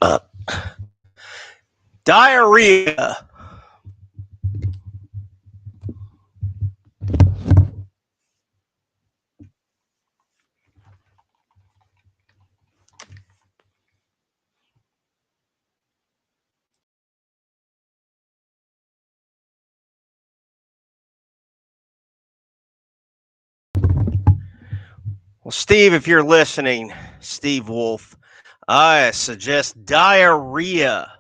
Uh, diarrhea. Well, Steve, if you're listening, Steve Wolf, I suggest diarrhea.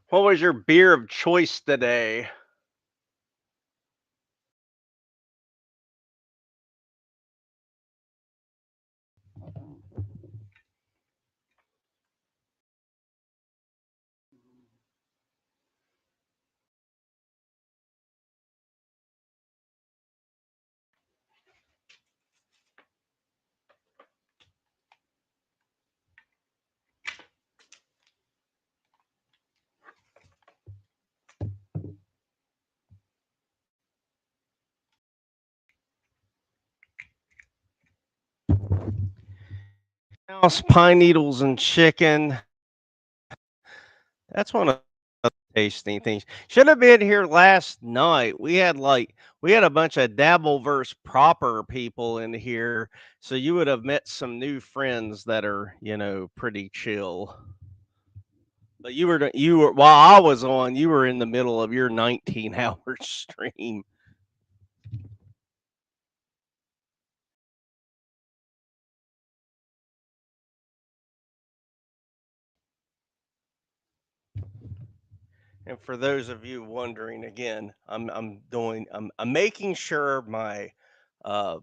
What was your beer of choice today? House pine needles and chicken. That's one of the tasting things. Should have been here last night. We had a bunch of Dabbleverse proper people in here, so you would have met some new friends that are, pretty chill. But you were while I was on, you were in the middle of your 19-hour stream. And for those of you wondering, again, I'm making sure my uh,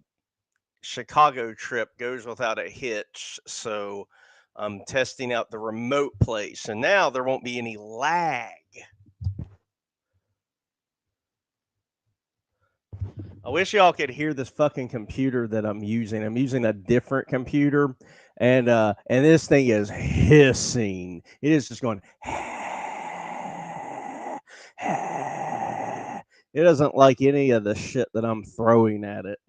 Chicago trip goes without a hitch. So I'm testing out the remote place, and now there won't be any lag. I wish y'all could hear this fucking computer that I'm using. I'm using a different computer, and this thing is hissing. It is just going. It doesn't like any of the shit that I'm throwing at it.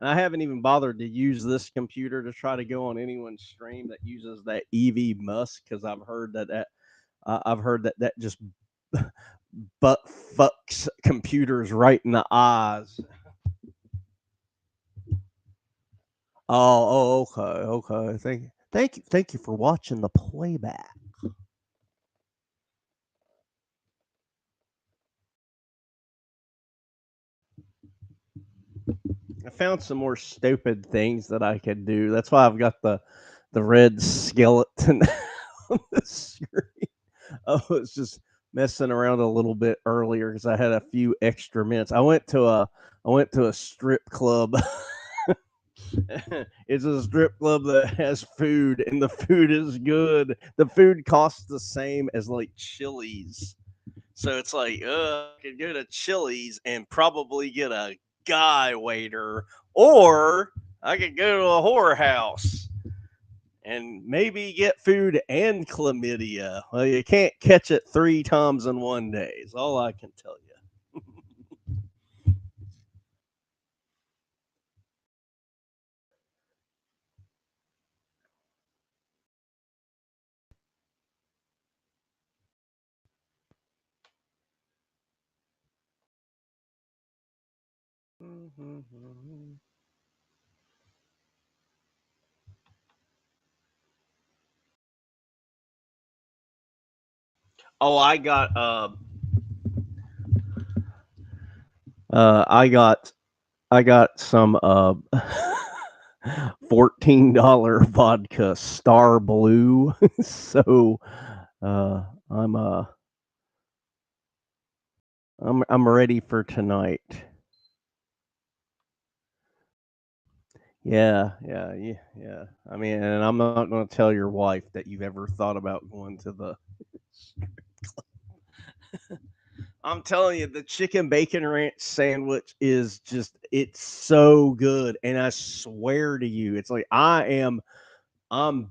And I haven't even bothered to use this computer to try to go on anyone's stream that uses that EV Musk because I've heard that just butt fucks computers right in the eyes. Okay. Thank you for watching the playback. I found some more stupid things that I could do. That's why I've got the red skeleton on the screen. I was just messing around a little bit earlier because I had a few extra minutes. I went to a strip club. It's a strip club that has food, and the food is good. The food costs the same as like Chili's. So it's like, I could go to Chili's and probably get a guy waiter, or I could go to a whorehouse and maybe get food and chlamydia. Well, you can't catch it 3 times in one day, is all I can tell you. Oh, I got I got some $14 vodka Star Blue. So uh I'm uh I'm ready for tonight. Yeah. I mean, and I'm not going to tell your wife that you've ever thought about going to the. I'm telling you, the chicken bacon ranch sandwich is it's so good. And I swear to you, it's like I'm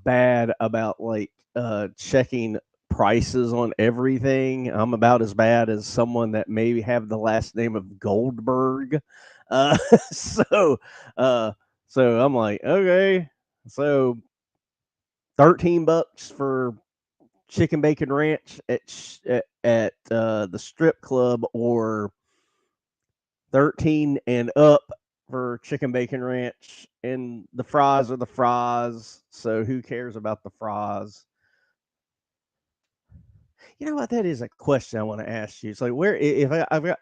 bad about like checking prices on everything. I'm about as bad as someone that maybe have the last name of Goldberg. Uh, so uh, so I'm like, okay, so $13 for chicken bacon ranch at the strip club, or 13 and up for chicken bacon ranch, and the fries are the fries, so who cares about the fries? You know what? That is a question I want to ask you. It's like, where if I've got,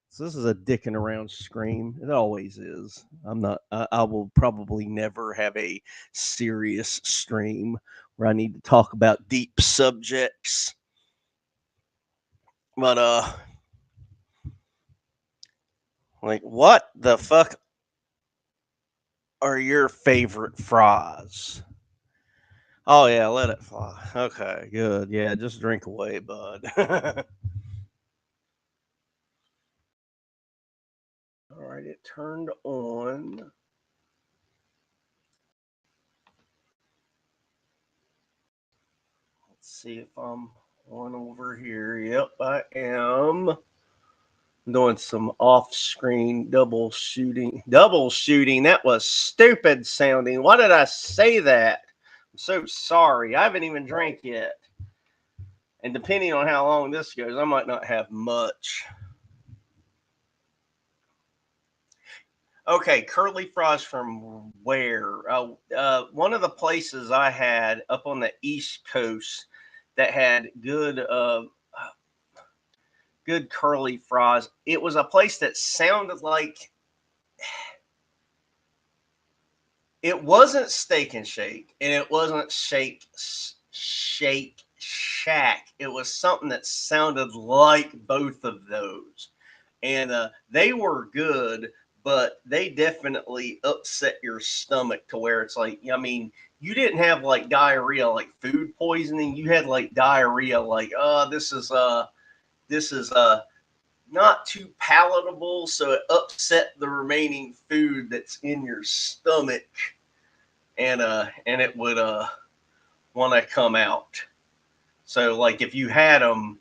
so this is a dicking around scream. It always is. I'm not. I will probably never have a serious stream where I need to talk about deep subjects. But like, what the fuck are your favorite fries? Oh yeah, let it fly. Okay, good. Yeah, just drink away, bud. All right, it turned on. Let's see if I'm on over here. Yep, I am. I'm doing some off-screen double shooting. Double shooting. That was stupid sounding. Why did I say that? I'm so sorry. I haven't even drank yet. And depending on how long this goes, I might not have much. Okay, curly fries from where? One of the places I had up on the East Coast that had good curly fries. It was a place that sounded like it wasn't Steak and Shake, and it wasn't Shake Shack. It was something that sounded like both of those, and they were good, but they definitely upset your stomach to where it's like, I mean, you didn't have like diarrhea, like food poisoning. You had like diarrhea, like, this is not too palatable, so it upset the remaining food that's in your stomach, and it would want to come out. So like if you had them,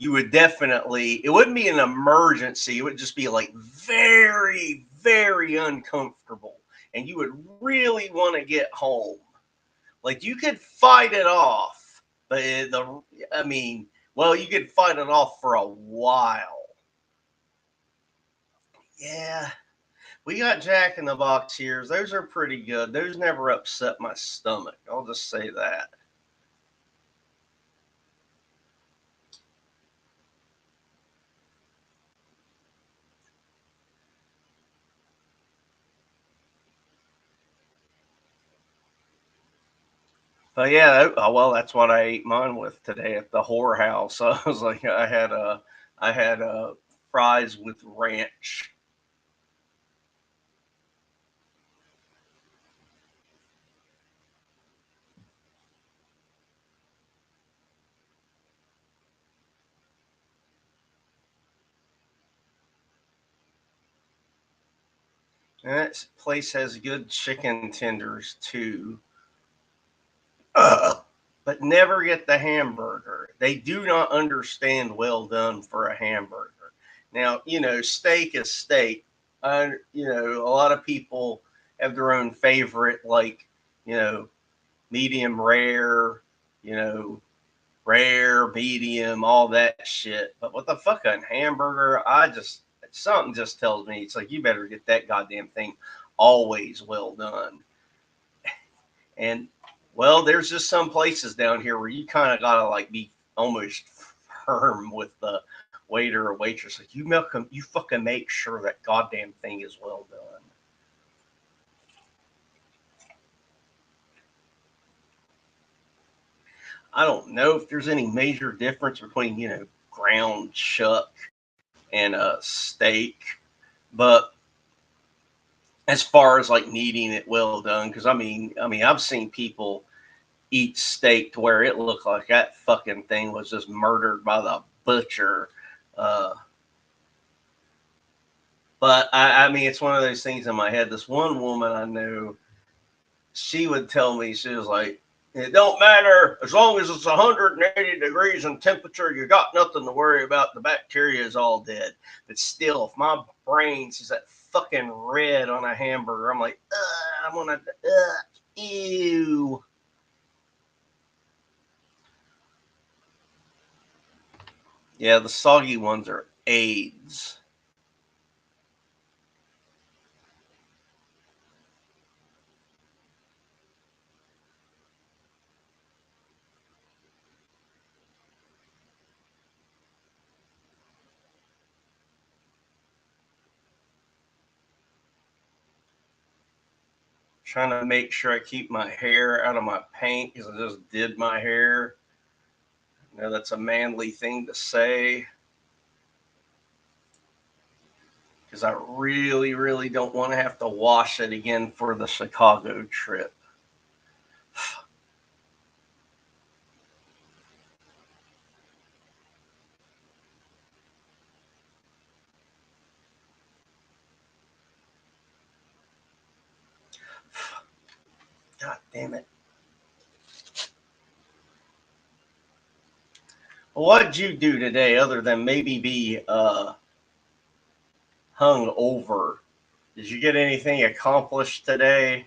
you would definitely, it wouldn't be an emergency. It would just be like very, very uncomfortable. And you would really want to get home. Like you could fight it off, but I mean, well, you could fight it off for a while. Yeah, we got Jack in the Box here. Those are pretty good. Those never upset my stomach. I'll just say that. But yeah, well, that's what I ate mine with today at the whorehouse. I was like, I had fries with ranch. And that place has good chicken tenders too. But never get the hamburger. They do not understand well done for a hamburger. Now, steak is steak. A lot of people have their own favorite, like, you know, medium rare, you know, rare, medium, all that shit. But what the fucking hamburger, something just tells me it's like you better get that goddamn thing always well done. And well, there's just some places down here where you kind of gotta like be almost firm with the waiter or waitress. Like you fucking make sure that goddamn thing is well done. I don't know if there's any major difference between ground chuck and a steak, but as far as like needing it well done, because I mean, I've seen people eat steak to where it looked like that fucking thing was just murdered by the butcher. Uh, but I mean, it's one of those things in my head. This one woman I knew, she would tell me, she was like, it don't matter as long as it's 180 degrees in temperature. You got nothing to worry about. The bacteria is all dead. But still, if my brain sees that fucking red on a hamburger, I'm like, I'm gonna, ew. Yeah, the soggy ones are AIDS. Trying to make sure I keep my hair out of my paint because I just did my hair. That's a manly thing to say because I really, really don't want to have to wash it again for the Chicago trip. God damn it. Well, what did you do today other than maybe be hung over? Did you get anything accomplished today?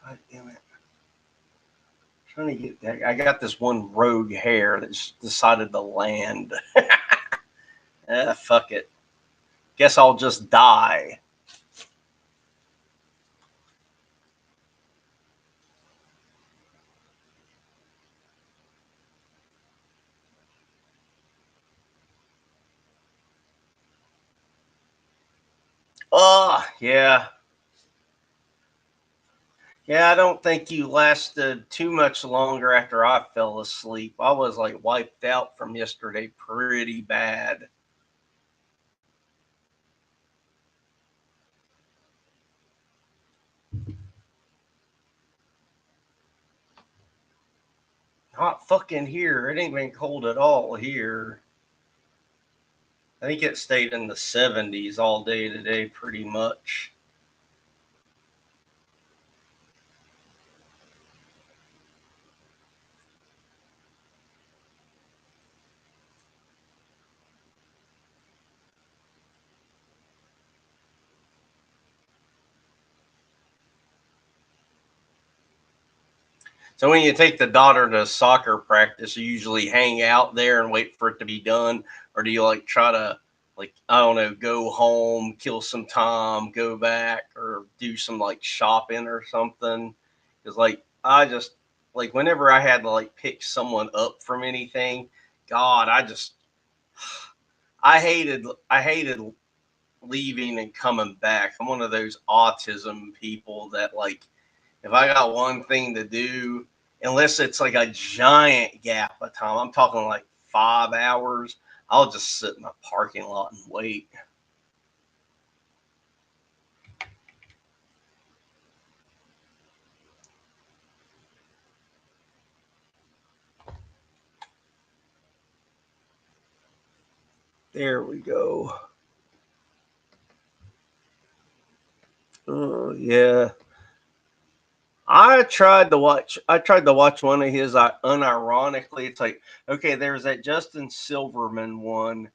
God damn it. Trying to get that. I got this one rogue hair that's decided to land. Fuck it. Guess I'll just die. Oh, yeah. Yeah, I don't think you lasted too much longer after I fell asleep. I was like wiped out from yesterday pretty bad. Not fucking here. It ain't been cold at all here. I think it stayed in the 70s all day today, pretty much. So when you take the daughter to soccer practice, you usually hang out there and wait for it to be done, or do you like try to like I don't know, go home, kill some time, go back, or do some like shopping or something? Because like I just like whenever I had to like pick someone up from anything, God, I hated leaving and coming back. I'm one of those autism people that like if I got one thing to do, unless it's like a giant gap of time, I'm talking like 5 hours, I'll just sit in the parking lot and wait. There we go. Oh yeah. I tried to watch one of his unironically. It's like, okay, there's that Justin Silverman one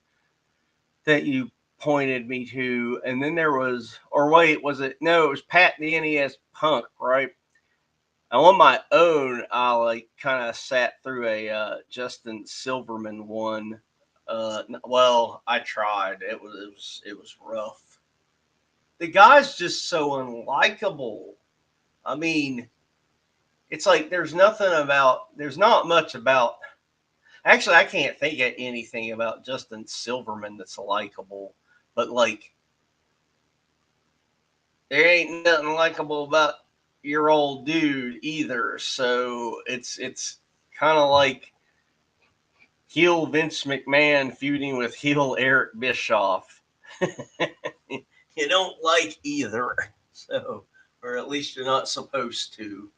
that you pointed me to, and then there was, or wait, was it? No, it was Pat the NES Punk, right? And on my own, I like kind of sat through a Justin Silverman one. Well, I tried. It was rough. The guy's just so unlikable. I mean, it's like there's not much about. Actually, I can't think of anything about Justin Silverman that's likable. But like, there ain't nothing likable about your old dude either. So it's kind of like heel Vince McMahon feuding with heel Eric Bischoff. You don't like either, so or at least you're not supposed to.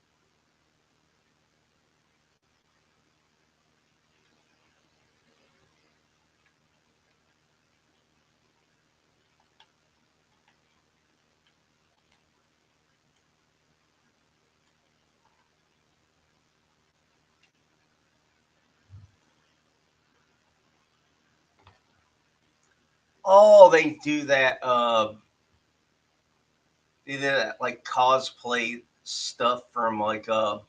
Oh, they do that. They do that like cosplay stuff from like oh,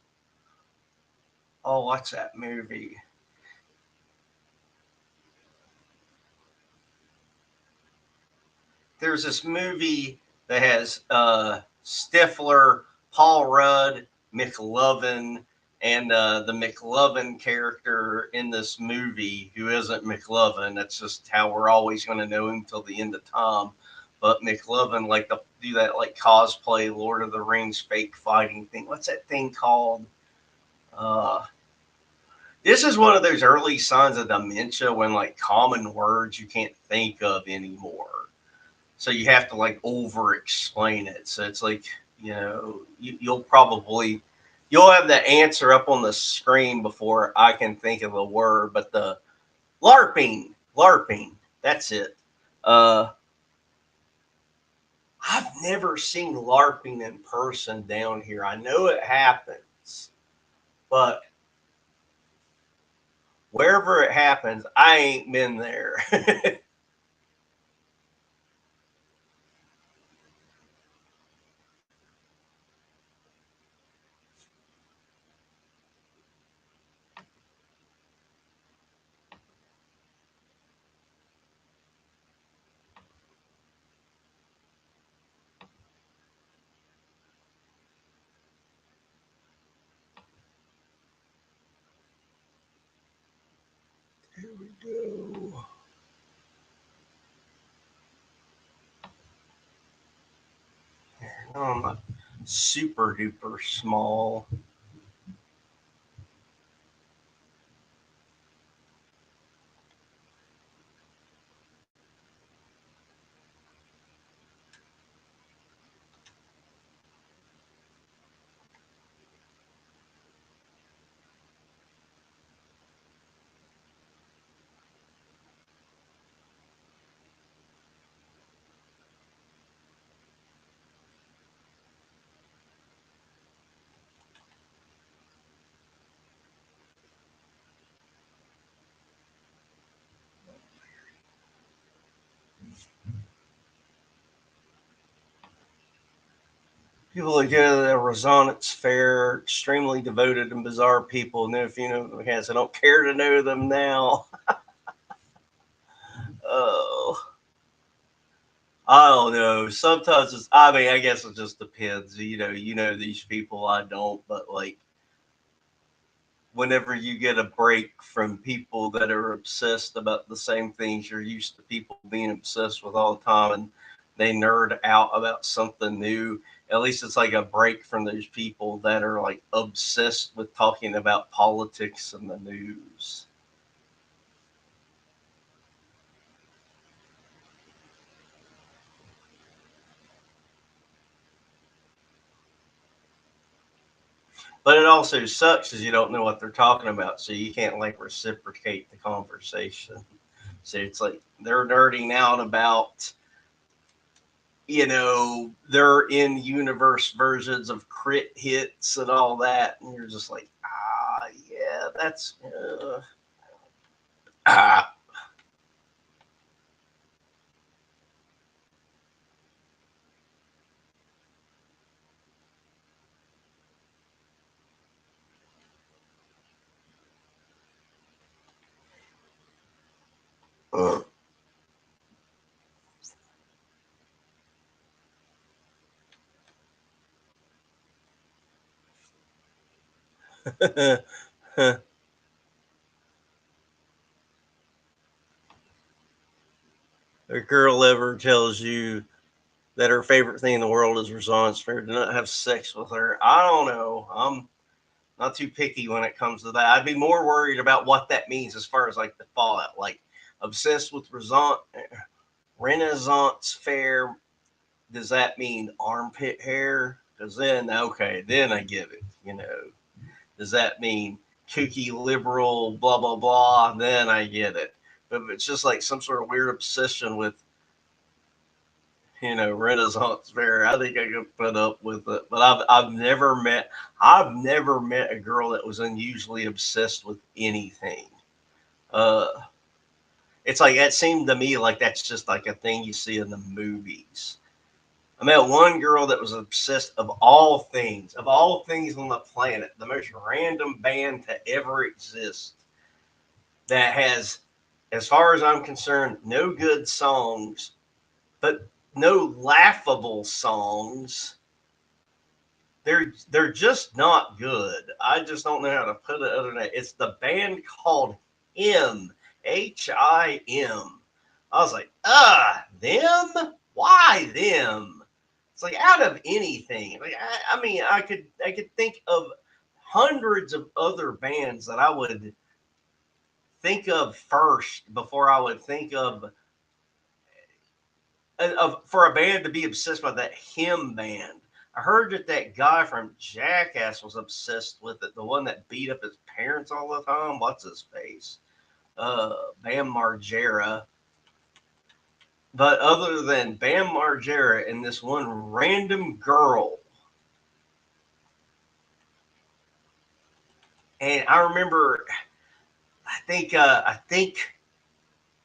what's that movie? There's this movie that has Stifler, Paul Rudd, McLovin, and the McLovin character in this movie who isn't McLovin. That's just how we're always going to know him till the end of time. But McLovin like to do that like cosplay Lord of the Rings fake fighting thing. What's that thing called? Uh, this is one of those early signs of dementia when like common words you can't think of anymore, so you have to like over explain it. So it's like, you'll have the answer up on the screen before I can think of a word. But the LARPing, that's it. uh I've never seen LARPing in person down here. I know it happens, but wherever it happens, I ain't been there. Here we go. I'm a super duper small. People who go to the Resonance Fair, extremely devoted and bizarre people. And then if you know them, I don't care to know them now. Oh, I don't know. Sometimes it's. I mean, I guess it just depends. You know these people. I don't, but like whenever you get a break from people that are obsessed about the same things you're used to people being obsessed with all the time, and they nerd out about something new. At least it's like a break from those people that are like obsessed with talking about politics and the news. But it also sucks because you don't know what they're talking about, so you can't like reciprocate the conversation. So it's like they're nerding out about, their in universe versions of crit hits and all that, and you're just like, yeah, that's ah. A girl ever tells you that her favorite thing in the world is Razan's fair to not have sex with her. I don't know. I'm not too picky when it comes to that. I'd be more worried about what that means as far as like the fallout. Like obsessed with Renaissance fair. Does that mean armpit hair? Because then, okay, then I get it. Does that mean kooky liberal, blah, blah, blah? Then I get it. But if it's just like some sort of weird obsession with, Renaissance fair, I think I could put up with it. But I've never met a girl that was unusually obsessed with anything. Uh, it's like that seemed to me like that's just like a thing you see in the movies. I met one girl that was obsessed of all things on the planet, the most random band to ever exist that has, as far as I'm concerned, no good songs, but no laughable songs. They're just not good. I just don't know how to put it other than that. It's the band called Him, Him. I was like, them? Why them? It's like out of anything. Like I mean, I could think of hundreds of other bands that I would think of first before I would think of for a band to be obsessed by that Him band. I heard that that guy from Jackass was obsessed with it. The one that beat up his parents all the time. What's his face? Bam Margera. But other than Bam Margera and this one random girl, and I remember, I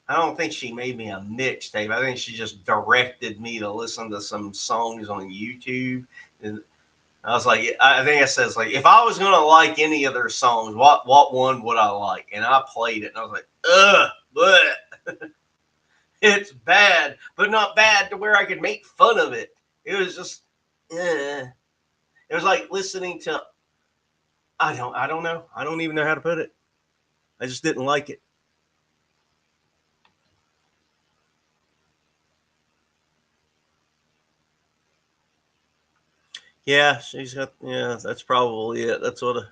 don't think she made me a mixtape. I think she just directed me to listen to some songs on YouTube. And I was like, I think I says like, if I was gonna like any of their songs, what one would I like? And I played it, and I was like, but it's bad, but not bad to where I could make fun of it. It was just, it was like listening to, I don't know, I don't even know how to put it. I just didn't like it. Yeah, she's got. Yeah, that's probably it. That's what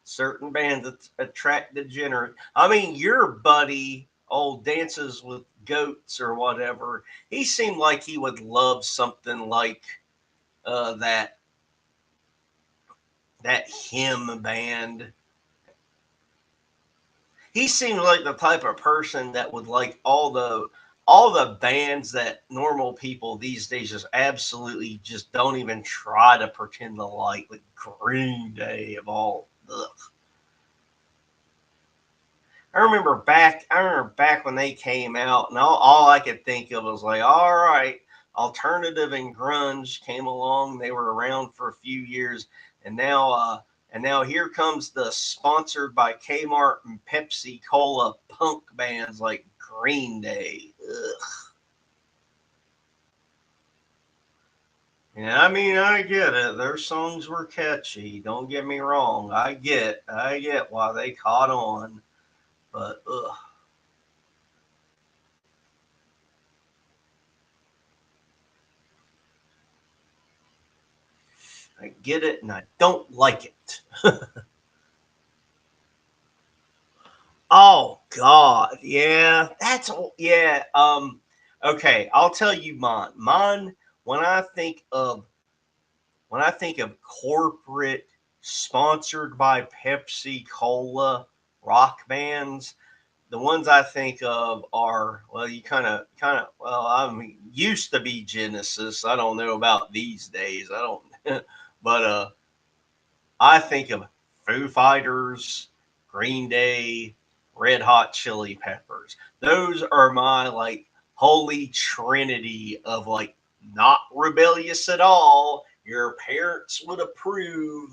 certain bands that attract degenerate. I mean, your buddy, old dances with goats or whatever. He seemed like he would love something like that hymn band. He seemed like the type of person that would like all the bands that normal people these days just absolutely just don't even try to pretend to like Green Day of all. Ugh. I remember back when they came out, and all I could think of was like, all right, alternative and grunge came along. They were around for a few years, and now here comes the sponsored by Kmart and Pepsi Cola punk bands like Green Day. Ugh. Yeah, I mean, I get it. Their songs were catchy. Don't get me wrong. I get why they caught on. But ugh, I get it, and I don't like it. Oh God, yeah, yeah. Okay, I'll tell you mine. Mine when I think of corporate sponsored by Pepsi Cola rock bands, the ones I think of are, well, you well, I mean, used to be Genesis. I don't know about these days. I don't, but I think of Foo Fighters, Green Day, Red Hot Chili Peppers. Those are my like holy trinity of like not rebellious at all. Your parents would approve.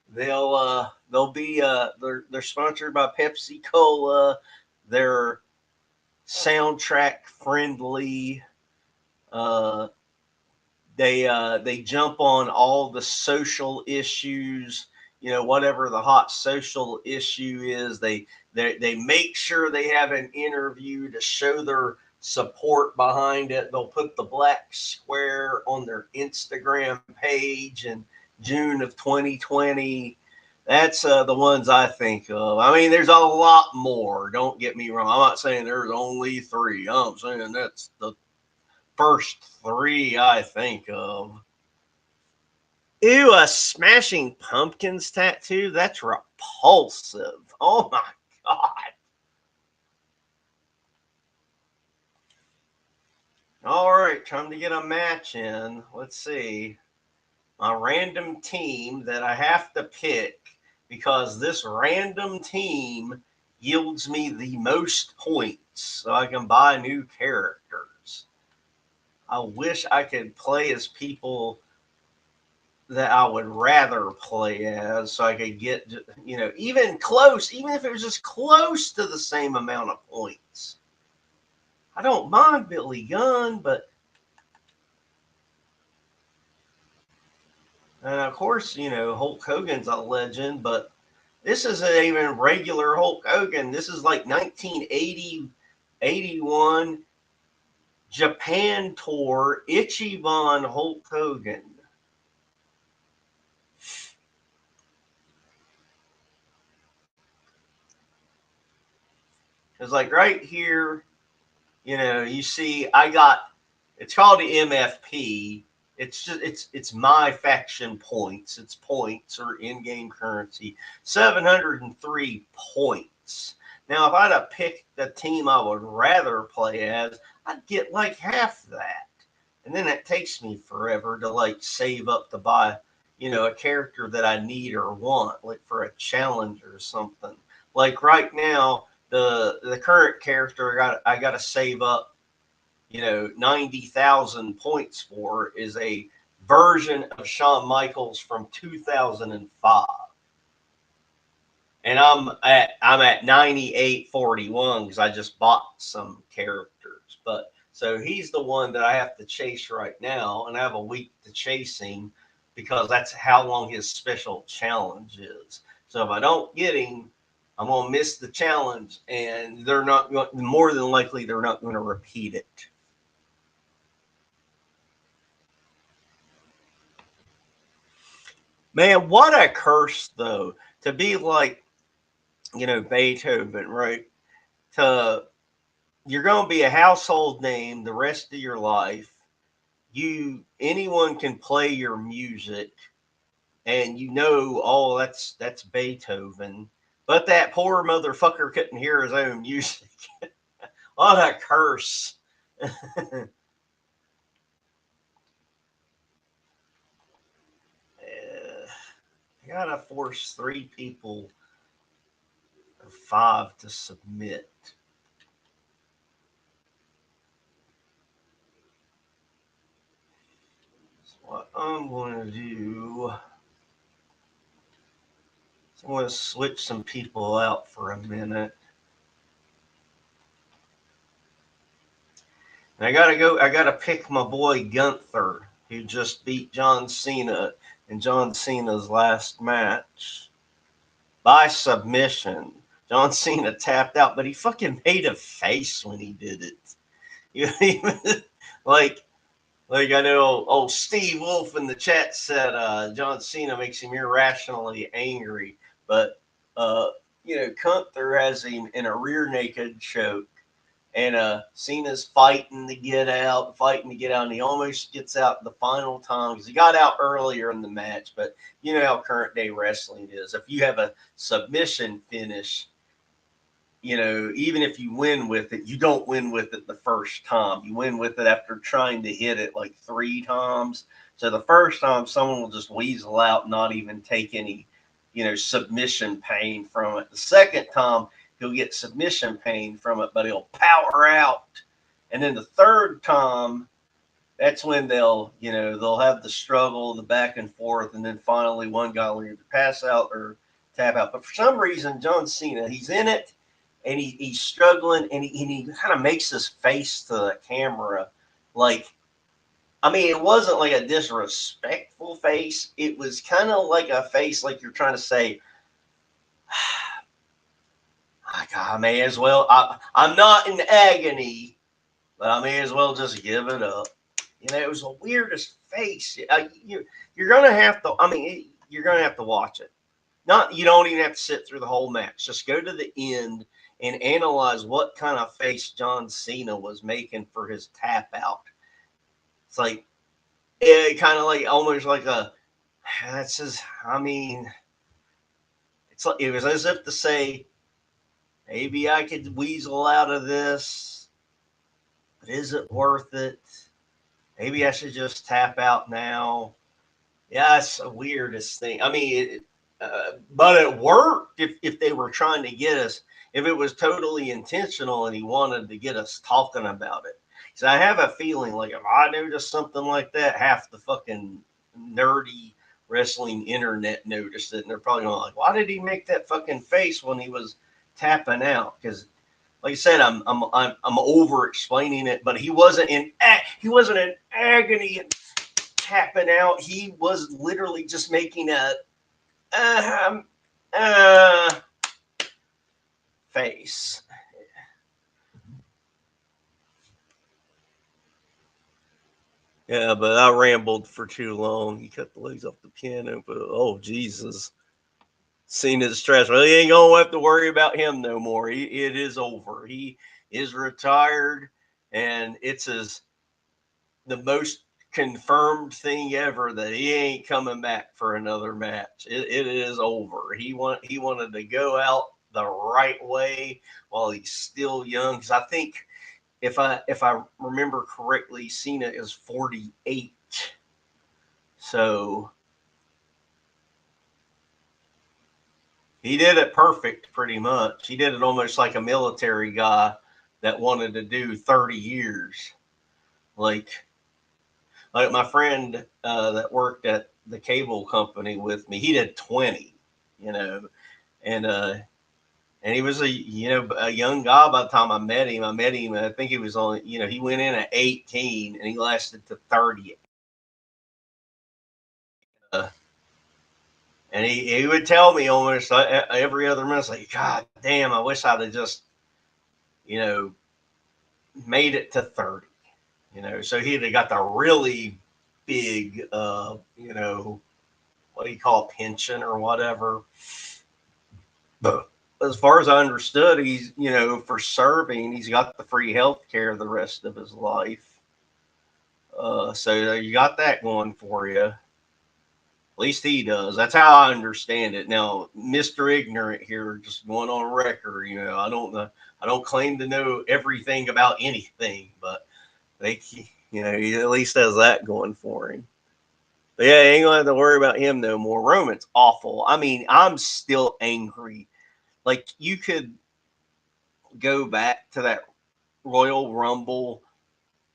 They'll be they're sponsored by Pepsi Cola. They're soundtrack friendly. Uh, they jump on all the social issues, whatever the hot social issue is. They make sure they have an interview to show their support behind it. They'll put the black square on their Instagram page in June of 2020. That's the ones I think of. I mean, there's a lot more. Don't get me wrong. I'm not saying there's only three. I'm saying that's the first three I think of. Ew, a Smashing Pumpkins tattoo? That's repulsive. Oh my God. All right, time to get a match in. Let's see. A random team that I have to pick because this random team yields me the most points so I can buy new characters. I wish I could play as people that I would rather play as so I could get, even close, even if it was just close to the same amount of points. I don't mind Billy Gunn, but and of course, Hulk Hogan's a legend, but this isn't even regular Hulk Hogan. This is like 1980, 81 Japan tour, Ichiban Hulk Hogan. It's like right here, you see I got, it's called the MFP. It's my faction points. It's points or in-game currency. 703 points. Now, if I'd have picked the team I would rather play as, I'd get like half that. And then it takes me forever to like save up to buy, a character that I need or want, like for a challenge or something. Like right now, the current character I got to save up, 90,000 points for is a version of Shawn Michaels from 2005. And I'm at 9841 because I just bought some characters. But so he's the one that I have to chase right now, and I have a week to chase him because that's how long his special challenge is. So if I don't get him, I'm gonna miss the challenge, and they're not more than likely they're not going to repeat it. Man, what a curse though to be like, Beethoven, right? To You're going to be a household name the rest of your life. Anyone can play your music, and oh, that's Beethoven, but that poor motherfucker couldn't hear his own music. What a curse! I gotta force three people or five to submit. So what I'm going to do, I'm going to switch some people out for a minute. And I gotta pick my boy Gunther. who just beat John Cena in John Cena's last match by submission. John Cena tapped out, but he fucking made a face when he did it. You know, like like I know old Steve Wolf in the chat said John Cena makes him irrationally angry, but uh, Gunther has him in a rear naked choke, and Cena's fighting to get out, and he almost gets out the final time because he got out earlier in the match. But you know how current day wrestling is. If you have a submission finish, even if you win with it, you don't win with it the first time. You win with it after trying to hit it like 3 times. So the first time, someone will just weasel out, not even take any, submission pain from it. The second time, he'll get submission pain from it, but he'll power out. And then the third time, that's when they'll have the struggle, the back and forth, and then finally one guy will either pass out or tap out. But for some reason, John Cena, he's in it, and he's struggling, and he kind of makes his face to the camera. Like, I mean, it wasn't like a disrespectful face. It was kind of like a face like you're trying to say, I may as well. I'm not in agony, but I may as well just give it up. It was the weirdest face. You're going to have to, you're going to have to watch it. You don't even have to sit through the whole match. Just go to the end and analyze what kind of face John Cena was making for his tap out. It's like, kind of like almost like it's like it was as if to say, maybe I could weasel out of this, but is it worth it? Maybe I should just tap out now. Yeah, it's the weirdest thing. But it worked if they were trying to get us, if it was totally intentional and he wanted to get us talking about it. So I have a feeling like if I noticed something like that, half the fucking nerdy wrestling internet noticed it, and they're probably going like, "Why did he make that fucking face when he was tapping out?" Because, like I said, I'm over explaining it, but he wasn't in agony and tapping out. He was literally just making a face. Yeah, but I rambled for too long. He cut the legs off the piano, but oh Jesus, Cena's trash. Well, he ain't gonna have to worry about him no more. It is over. He is retired, and it's the most confirmed thing ever that he ain't coming back for another match. It is over. He wanted to go out the right way while he's still young. Because I think if I remember correctly, Cena is 48. So he did it perfect, pretty much. He did it almost like a military guy that wanted to do 30 years. Like my friend that worked at the cable company with me, he did 20, and and he was a young guy by the time I met him. I think he was only, he went in at 18 and he lasted to 30. And he would tell me almost every other minute, like, God damn, I wish I'd have just, you know, made it to 30, so he'd have got the really big, what do you call it, pension or whatever. But as far as I understood, he's, for serving, he's got the free health care the rest of his life. So you got that going for you. At least he does. That's how I understand it. Now, Mr. Ignorant here, just going on record, I don't claim to know everything about anything, but he at least has that going for him. But yeah, ain't gonna have to worry about him no more. Roman's awful. I mean, I'm still angry. Like, you could go back to that Royal Rumble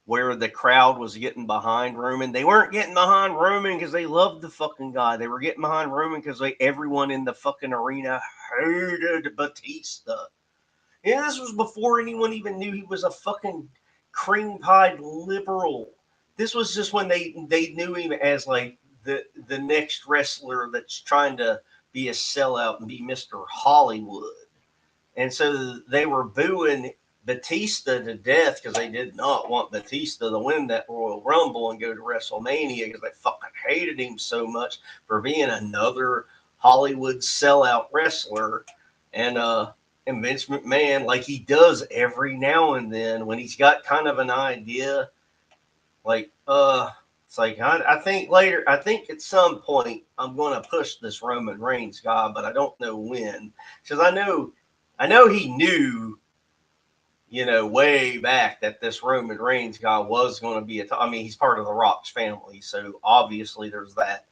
where the crowd was getting behind Roman. They weren't getting behind Roman because they loved the fucking guy. They were getting behind Roman because everyone in the fucking arena hated Batista. This was before anyone even knew he was a fucking cream-pied liberal this was just when they knew him as like the next wrestler that's trying to be a sellout and be Mr. Hollywood. And so they were booing Batista to death because they did not want Batista to win that Royal Rumble and go to WrestleMania because they fucking hated him so much for being another Hollywood sellout wrestler. And Vince McMahon, like he does every now and then when he's got kind of an idea, like it's like I think later, I think at some point I'm going to push this Roman Reigns guy, but I don't know when, because I know he knew, way back that this Roman Reigns guy was going to be I mean, he's part of the Rock's family, so obviously there's that.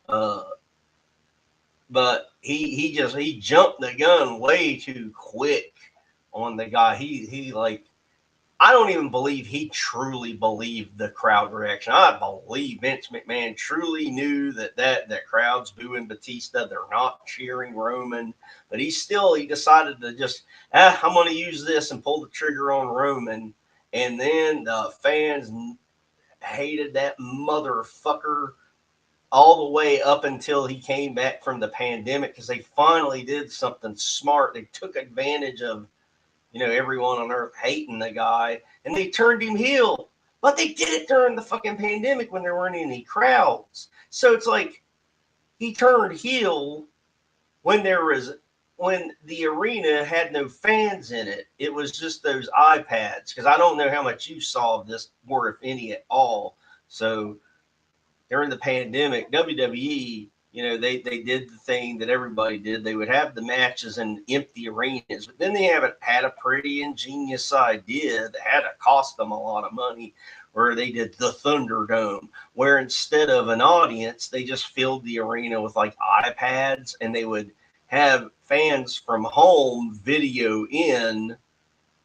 Uh, but he jumped the gun way too quick on the guy. He like, I don't even believe he truly believed the crowd reaction. I believe Vince McMahon truly knew that crowd's booing Batista. They're not cheering Roman, but he decided to just, I'm going to use this and pull the trigger on Roman. And then the fans hated that motherfucker all the way up until he came back from the pandemic, because they finally did something smart. They took advantage of, everyone on earth hating the guy, and they turned him heel. But they did it during the fucking pandemic when there weren't any crowds. So it's like he turned heel when when the arena had no fans in it. It was just those iPads, because I don't know how much you saw of this, or if any at all. So during the pandemic, WWE, they did the thing that everybody did. They would have the matches in empty arenas, but then they had a pretty ingenious idea that had to cost them a lot of money, where they did the Thunderdome, where instead of an audience, they just filled the arena with like iPads, and they would have fans from home video in,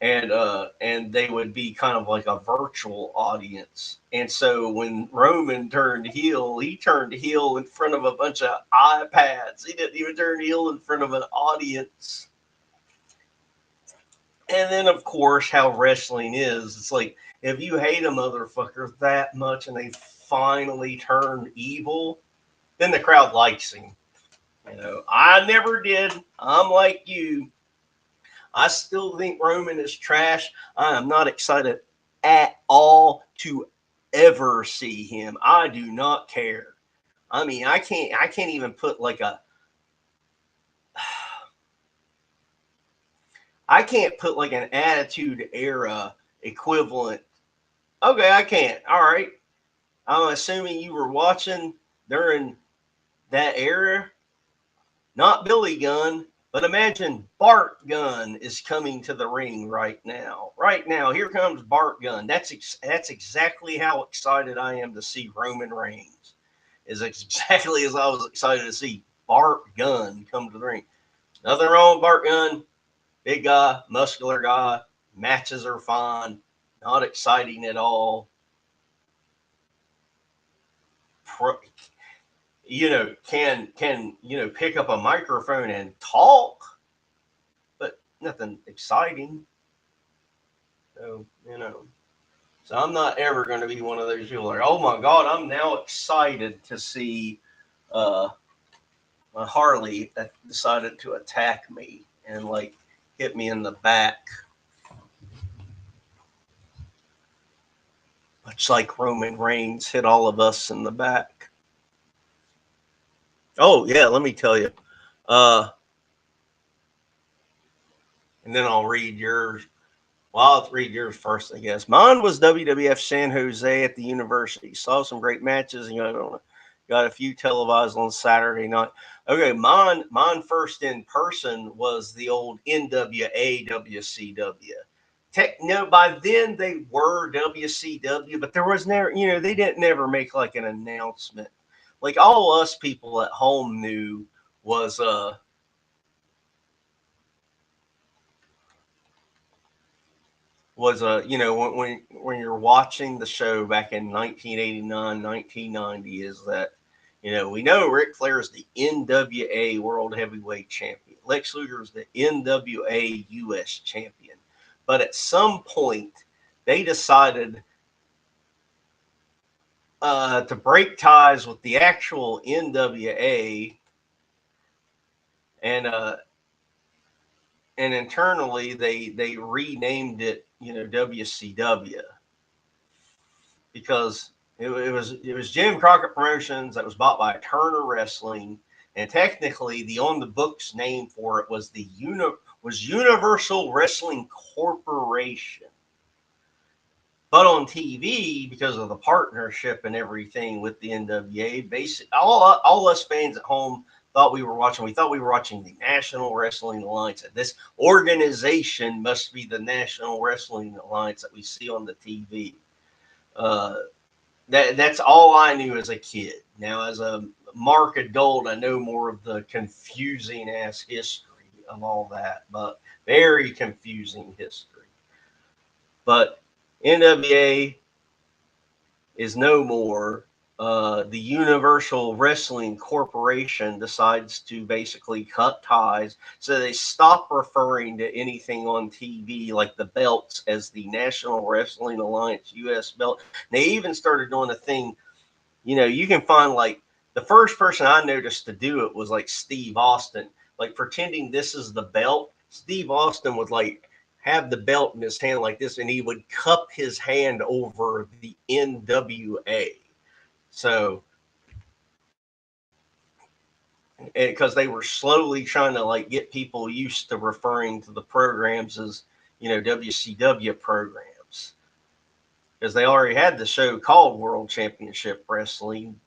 and they would be kind of like a virtual audience. And so when Roman turned heel, he turned heel in front of a bunch of iPads. He didn't even turn heel in front of an audience. And then, of course, how wrestling is. It's like, if you hate a motherfucker that much and they finally turn evil, then the crowd likes him. I never did. I'm like you. I still think Roman is trash. I am not excited at all to ever see him. I do not care. I mean, I can't even put like I can't put like an Attitude Era equivalent. Okay, I can't. All right. I'm assuming you were watching during that era. Not Billy Gunn, but imagine Bart Gunn is coming to the ring right now. Right now, here comes Bart Gunn. That's exactly how excited I am to see Roman Reigns. Is exactly as I was excited to see Bart Gunn come to the ring. Nothing wrong with Bart Gunn. Big guy, muscular guy. Matches are fine. Not exciting at all. Can pick up a microphone and talk, but nothing exciting. So so I'm not ever going to be one of those people like, oh my god, I'm now excited to see a Harley that decided to attack me and like hit me in the back, much like Roman Reigns hit all of us in the back. Oh yeah, let me tell you. And then I'll read yours. Well, I'll read yours first, I guess. Mine was WWF San Jose at the University. Saw some great matches, and got a few televised on Saturday night. Okay, mine first in person was the old NWA WCW. By then they were WCW, but there was never, they didn't never make like an announcement. Like all us people at home knew was when you're watching the show back in 1989, 1990, is that we know Ric Flair is the NWA World Heavyweight Champion. Lex Luger is the NWA US Champion. But at some point, they decided to break ties with the actual NWA, and internally they renamed it, WCW, because it was Jim Crockett Promotions that was bought by Turner Wrestling, and technically the on the books name for it was Universal Wrestling Corporation. But on TV, because of the partnership and everything with the NWA, all us fans at home thought we were watching. We thought we were watching the National Wrestling Alliance. And this organization must be the National Wrestling Alliance that we see on the TV. That's all I knew as a kid. Now, as a mark adult, I know more of the confusing ass history of all that, but very confusing history. But NWA is no more. The Universal Wrestling Corporation decides to basically cut ties. So they stop referring to anything on TV like the belts as the National Wrestling Alliance US belt. And they even started doing a thing, you can find, like, the first person I noticed to do it was like Steve Austin, like pretending this is the belt. Steve Austin would like have the belt in his hand like this, and he would cup his hand over the NWA. So, because they were slowly trying to like get people used to referring to the programs as, WCW programs, because they already had the show called World Championship Wrestling,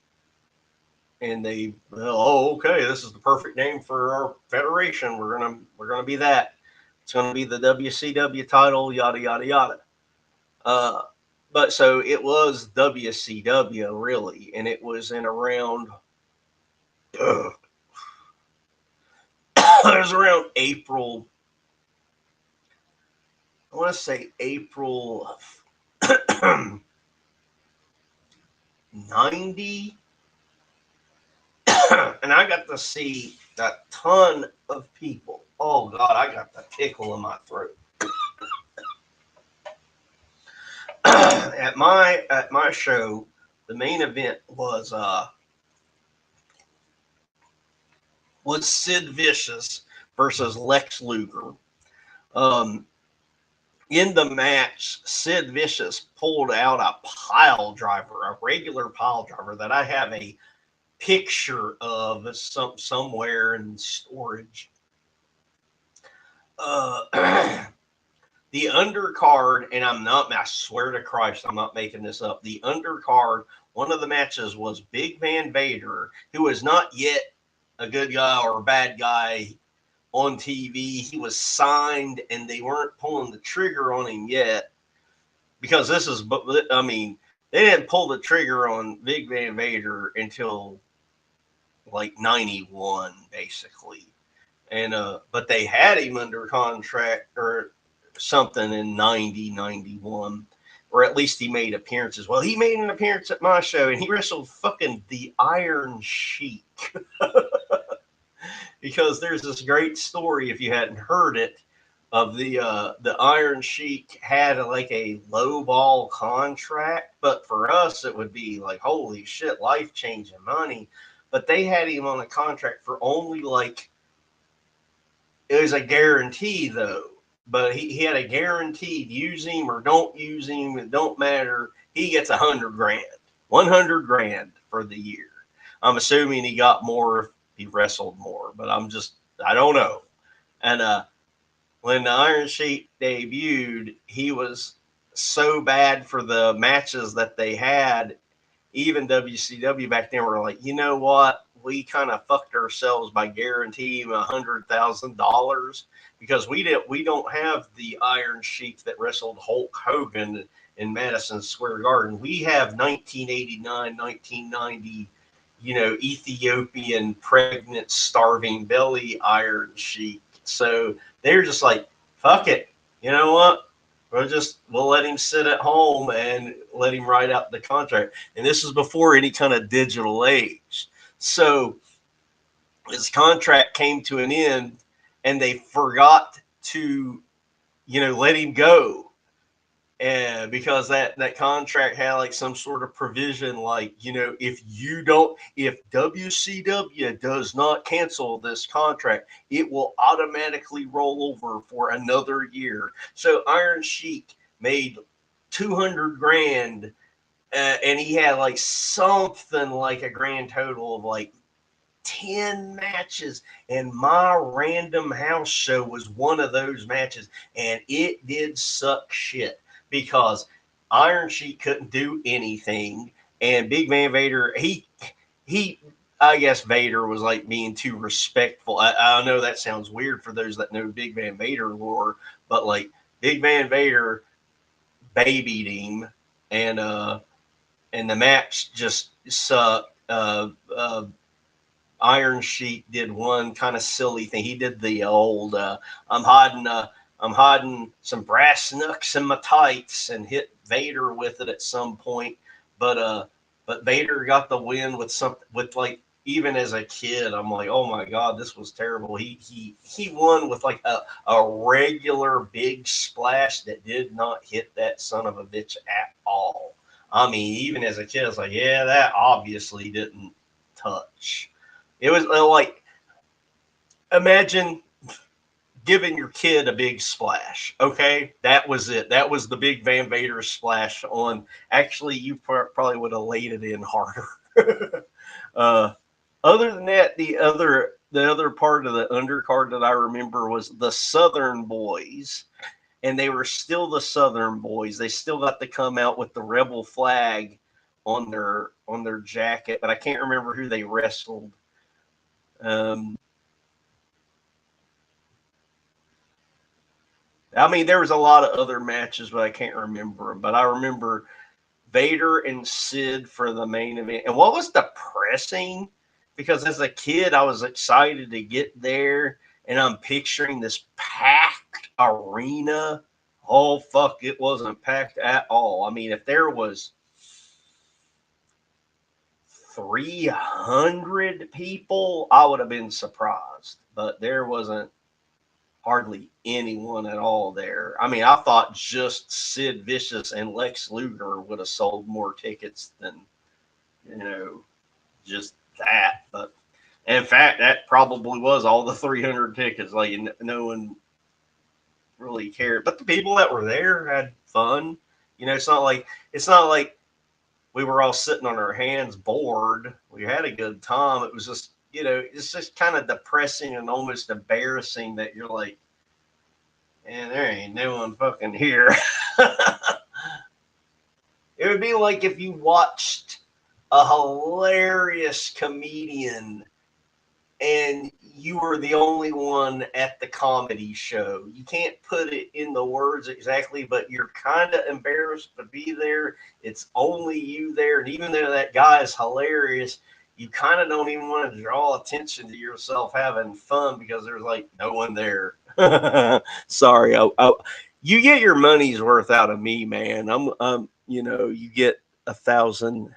and okay, this is the perfect name for our federation. We're gonna be that. It's gonna be the WCW title, yada yada yada. But so it was WCW really, and it was in around it was around April. I want to say April of 90. And I got to see a ton of people. Oh God, I got the tickle in my throat. At my show, the main event was Sid Vicious versus Lex Luger. In the match, Sid Vicious pulled out a pile driver, a regular pile driver that I have a picture of somewhere in storage. The undercard, and I swear to Christ, I'm not making this up. The undercard, one of the matches was Big Van Vader, who is not yet a good guy or a bad guy on TV. He was signed, and they weren't pulling the trigger on him yet, because they didn't pull the trigger on Big Van Vader until like 91, basically. And but they had him under contract or something in 90, 91, or at least he made appearances. Well, he made an appearance at my show, and he wrestled fucking the Iron Sheik. Because there's this great story, if you hadn't heard it, of the Iron Sheik had like a low ball contract, but for us it would be like, holy shit, life changing money. But they had him on a contract for only like, it was a guarantee though, but he had a guaranteed, use him or don't use him, it don't matter. He gets $100 grand for the year. I'm assuming he got more if he wrestled more, but I don't know. And when the Iron Sheik debuted, he was so bad for the matches that they had. Even WCW back then were like, you know what? We kind of fucked ourselves by guaranteeing $100,000, because we don't have the Iron Sheik that wrestled Hulk Hogan in Madison Square Garden. We have 1989, 1990, Ethiopian pregnant starving belly Iron Sheik. So they're just like, fuck it. You know what? We'll let him sit at home and let him write out the contract. And this is before any kind of digital age. So his contract came to an end, and they forgot to, let him go. And because that contract had like some sort of provision, like, if WCW does not cancel this contract, it will automatically roll over for another year. So Iron Sheik made 200 grand, and he had like something like a grand total of like 10 matches, and my random house show was one of those matches, and it did suck shit because Iron Sheik couldn't do anything, and Big Van Vader, he I guess Vader was like being too respectful. I know that sounds weird for those that know Big Van Vader lore, but like Big Van Vader babied him, and and the match just sucked. Iron Sheik did one kind of silly thing. He did the old I'm hiding I'm hiding some brass knucks in my tights, and hit Vader with it at some point. But Vader got the win with something, with like, even as a kid, I'm like, oh my god, this was terrible. He won with like a regular big splash that did not hit that son of a bitch at all. I mean, even as a kid, I was like, yeah, that obviously didn't touch. It was like, imagine giving your kid a big splash. Okay, that was it. That was the big Van Vader splash on. Actually, you probably would have laid it in harder. uh, Other than that, the other part of the undercard that I remember was the Southern Boys, and they were still the Southern Boys. They still got to come out with the Rebel flag on their jacket, but I can't remember who they wrestled. Um, I mean, there was a lot of other matches, but I can't remember them. But I remember Vader and Sid for the main event. And what was depressing, because as a kid, I was excited to get there, and I'm picturing this packed arena. Oh, fuck, it wasn't packed at all. I mean, if there was 300 people, I would have been surprised. But there wasn't hardly anyone at all there. I mean, I thought just Sid Vicious and Lex Luger would have sold more tickets than, you know, just that. But in fact, that probably was all the 300 tickets. Like, no one really cared. But the people that were there had fun. It's not like we were all sitting on our hands bored. We had a good time. It was just, it's just kind of depressing and almost embarrassing that you're like, and there ain't no one fucking here. It would be like if you watched a hilarious comedian and you were the only one at the comedy show. You can't put it in the words exactly, but you're kind of embarrassed to be there. It's only you there. And even though that guy is hilarious, you kind of don't even want to draw attention to yourself having fun because there's like no one there. Sorry. You get your money's worth out of me, man. You get 1,000.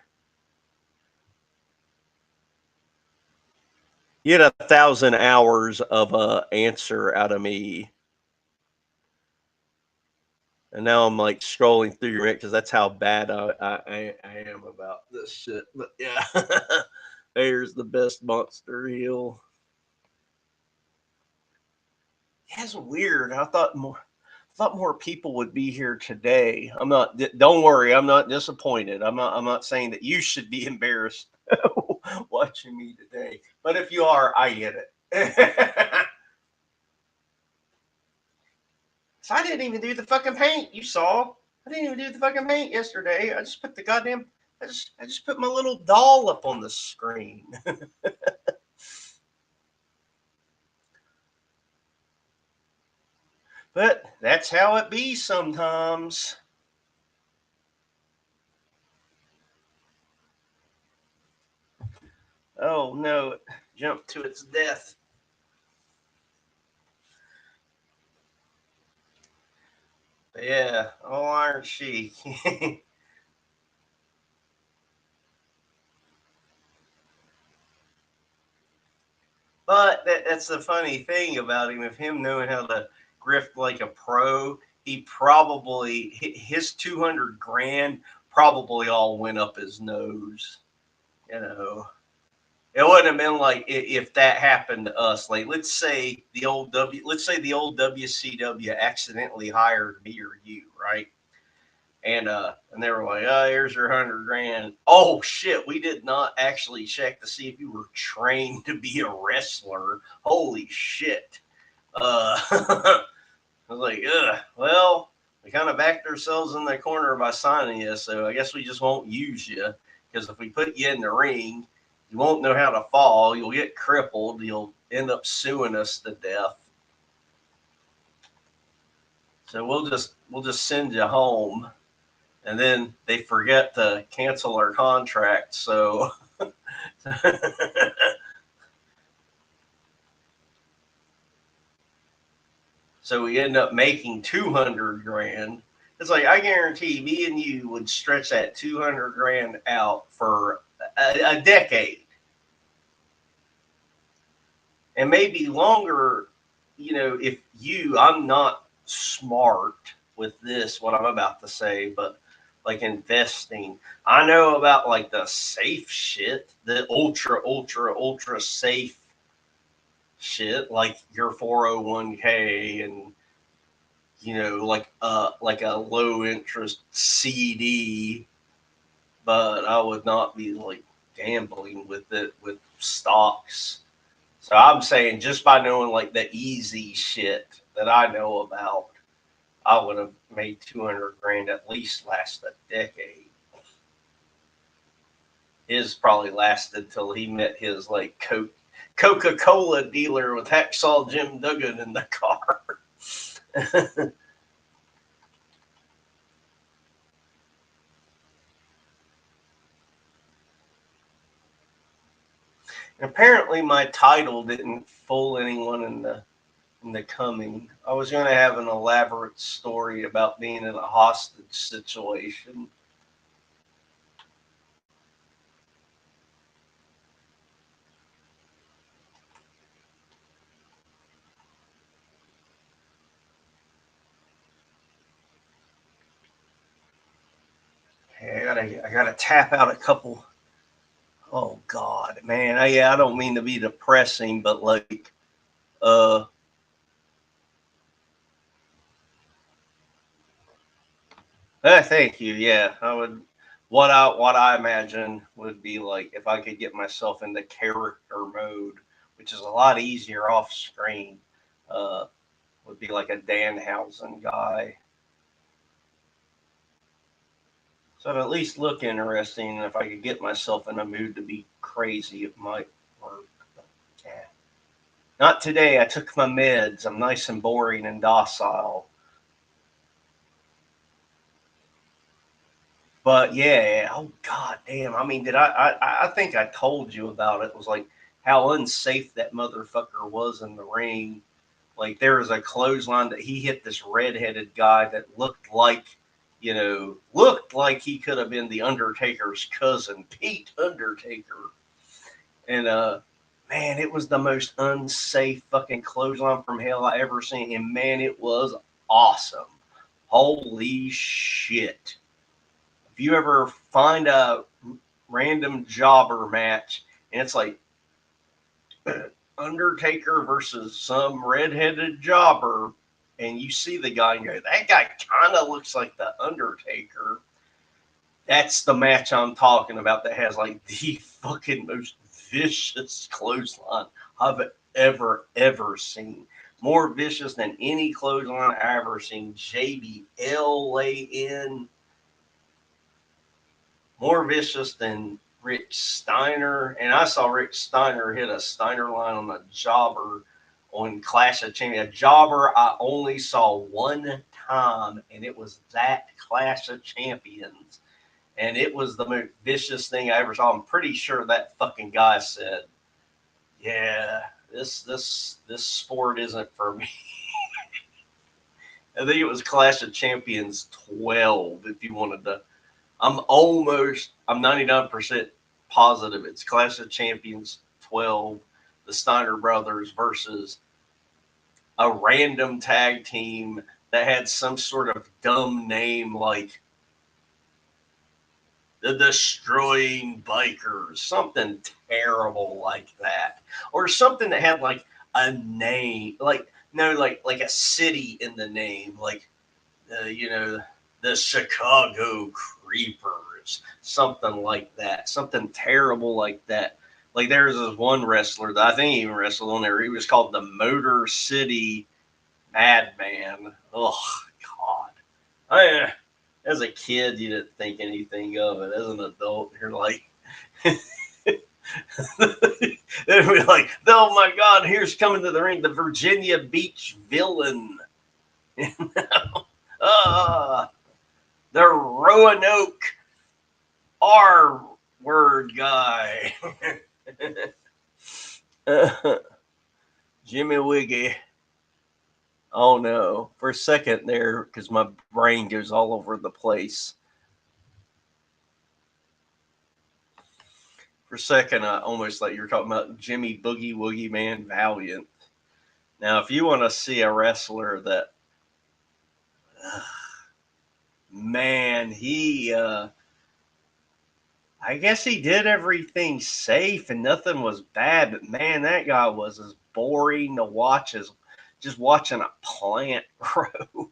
You get 1,000 hours of answer out of me, and now I'm like scrolling through your because that's how bad I am about this shit. But yeah, there's the best monster heel. Yeah, it's weird. I thought more people would be here today. I'm not. Don't worry, I'm not disappointed. I'm not saying that you should be embarrassed watching me today. But if you are, I get it. So I didn't even do the fucking paint. You saw. I didn't even do the fucking paint yesterday. I just put the goddamn. I just put my little doll up on the screen. But that's how it be sometimes. Oh no! It jumped to its death. But yeah. Oh, aren't she? But that's the funny thing about him. Of him knowing how to grift like a pro, he probably his 200 grand probably all went up his nose. You know, it wouldn't have been like if that happened to us. Like let's say the old WCW accidentally hired me or you, right? And they were like, oh, here's your 100 grand. Oh shit, we did not actually check to see if you were trained to be a wrestler. Holy shit. I was like, well, we kind of backed ourselves in the corner by signing you, so I guess we just won't use you. Because if we put you in the ring, you won't know how to fall. You'll get crippled. You'll end up suing us to death. So we'll just send you home. And then they forget to cancel our contract. So so we end up making 200 grand. It's like, I guarantee me and you would stretch that 200 grand out for a decade and maybe longer. If I'm not smart with this, what I'm about to say, but like investing, I know about like the safe shit, the ultra safe shit, like your 401k and like a low interest CD, but I would not be like gambling with it with stocks. So I'm saying just by knowing like the easy shit that I know about, I would have made 200 grand at least last a decade. His probably lasted till he met his like Coca-Cola dealer with Hacksaw Jim Duggan in the car. And apparently my title didn't fool anyone in the coming. I was going to have an elaborate story about being in a hostage situation. Hey, I gotta tap out a couple. Oh God, man. I don't mean to be depressing, but like, uh, thank you. Yeah, I would. What I imagine would be like if I could get myself into character mode, which is a lot easier off screen. Uh, would be like a Danhausen guy. So it'd at least look interesting. And if I could get myself in a mood to be crazy, it might work. But, yeah. Not today. I took my meds. I'm nice and boring and docile. But yeah, oh god damn. I mean, did I think I told you about it. It was like how unsafe that motherfucker was in the ring. Like there was a clothesline that he hit this redheaded guy that looked like he could have been the Undertaker's cousin, Pete Undertaker. And man, it was the most unsafe fucking clothesline from hell I ever seen. And man, it was awesome. Holy shit. If you ever find a random jobber match and it's like Undertaker versus some redheaded jobber, and you see the guy and you go, that guy kind of looks like the Undertaker. That's the match I'm talking about that has like the fucking most vicious clothesline I've ever seen. More vicious than any clothesline I've ever seen. JBL lay in. More vicious than Rick Steiner. And I saw Rick Steiner hit a Steiner line on a jobber on Clash of Champions. A jobber I only saw one time, and it was that Clash of Champions. And it was the most vicious thing I ever saw. I'm pretty sure that fucking guy said, "Yeah, this sport isn't for me." I think it was Clash of Champions 12. If you wanted to, I'm 99% positive it's Clash of Champions 12, the Steiner brothers versus a random tag team that had some sort of dumb name like the Destroying Bikers, something terrible like that, or something that had like a name, like no, like a city in the name, like you know, the Chicago Creepers, something like that, something terrible like that. Like there's this one wrestler that I think he even wrestled on there. He was called the Motor City Madman. Oh God, I as a kid you didn't think anything of it. As an adult, you're like. They'd be like, oh my God, here's coming to the ring, the Virginia Beach villain. uh, the Roanoke R word guy. Jimmy Wiggy. Oh no. For a second there, because my brain goes all over the place. For a second, I almost thought you were talking about Jimmy Boogie Woogie Man Valiant. Now, if you want to see a wrestler that, man, I guess he did everything safe and nothing was bad, but man, that guy was as boring to watch as just watching a plant grow.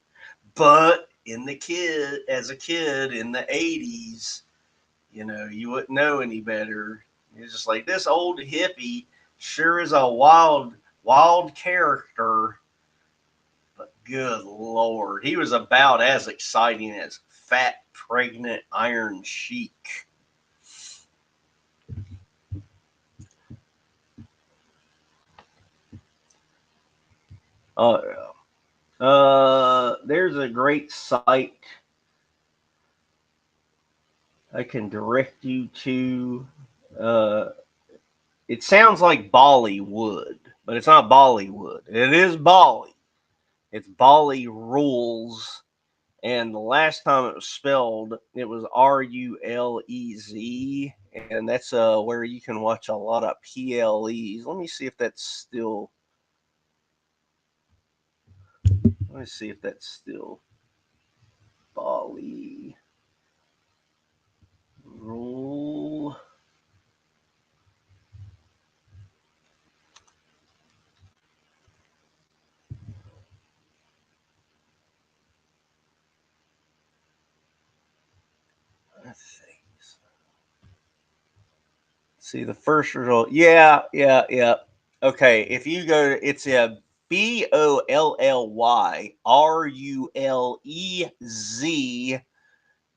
But as a kid in the 80s, you wouldn't know any better. You're just like, this old hippie sure is a wild character, but good Lord, he was about as exciting as fat, pregnant Iron Sheik. Oh, there's a great site I can direct you to. Uh, it sounds like Bollywood, but it's not Bollywood. It is Bali. It's Bali Rules. And the last time it was spelled, it was Rulez, and that's where you can watch a lot of PLEs. Let me see if that's still. Let me see if that's still Bali Rule. See the first result. Yeah. Okay, if you go, it's a BOLLYRULEZ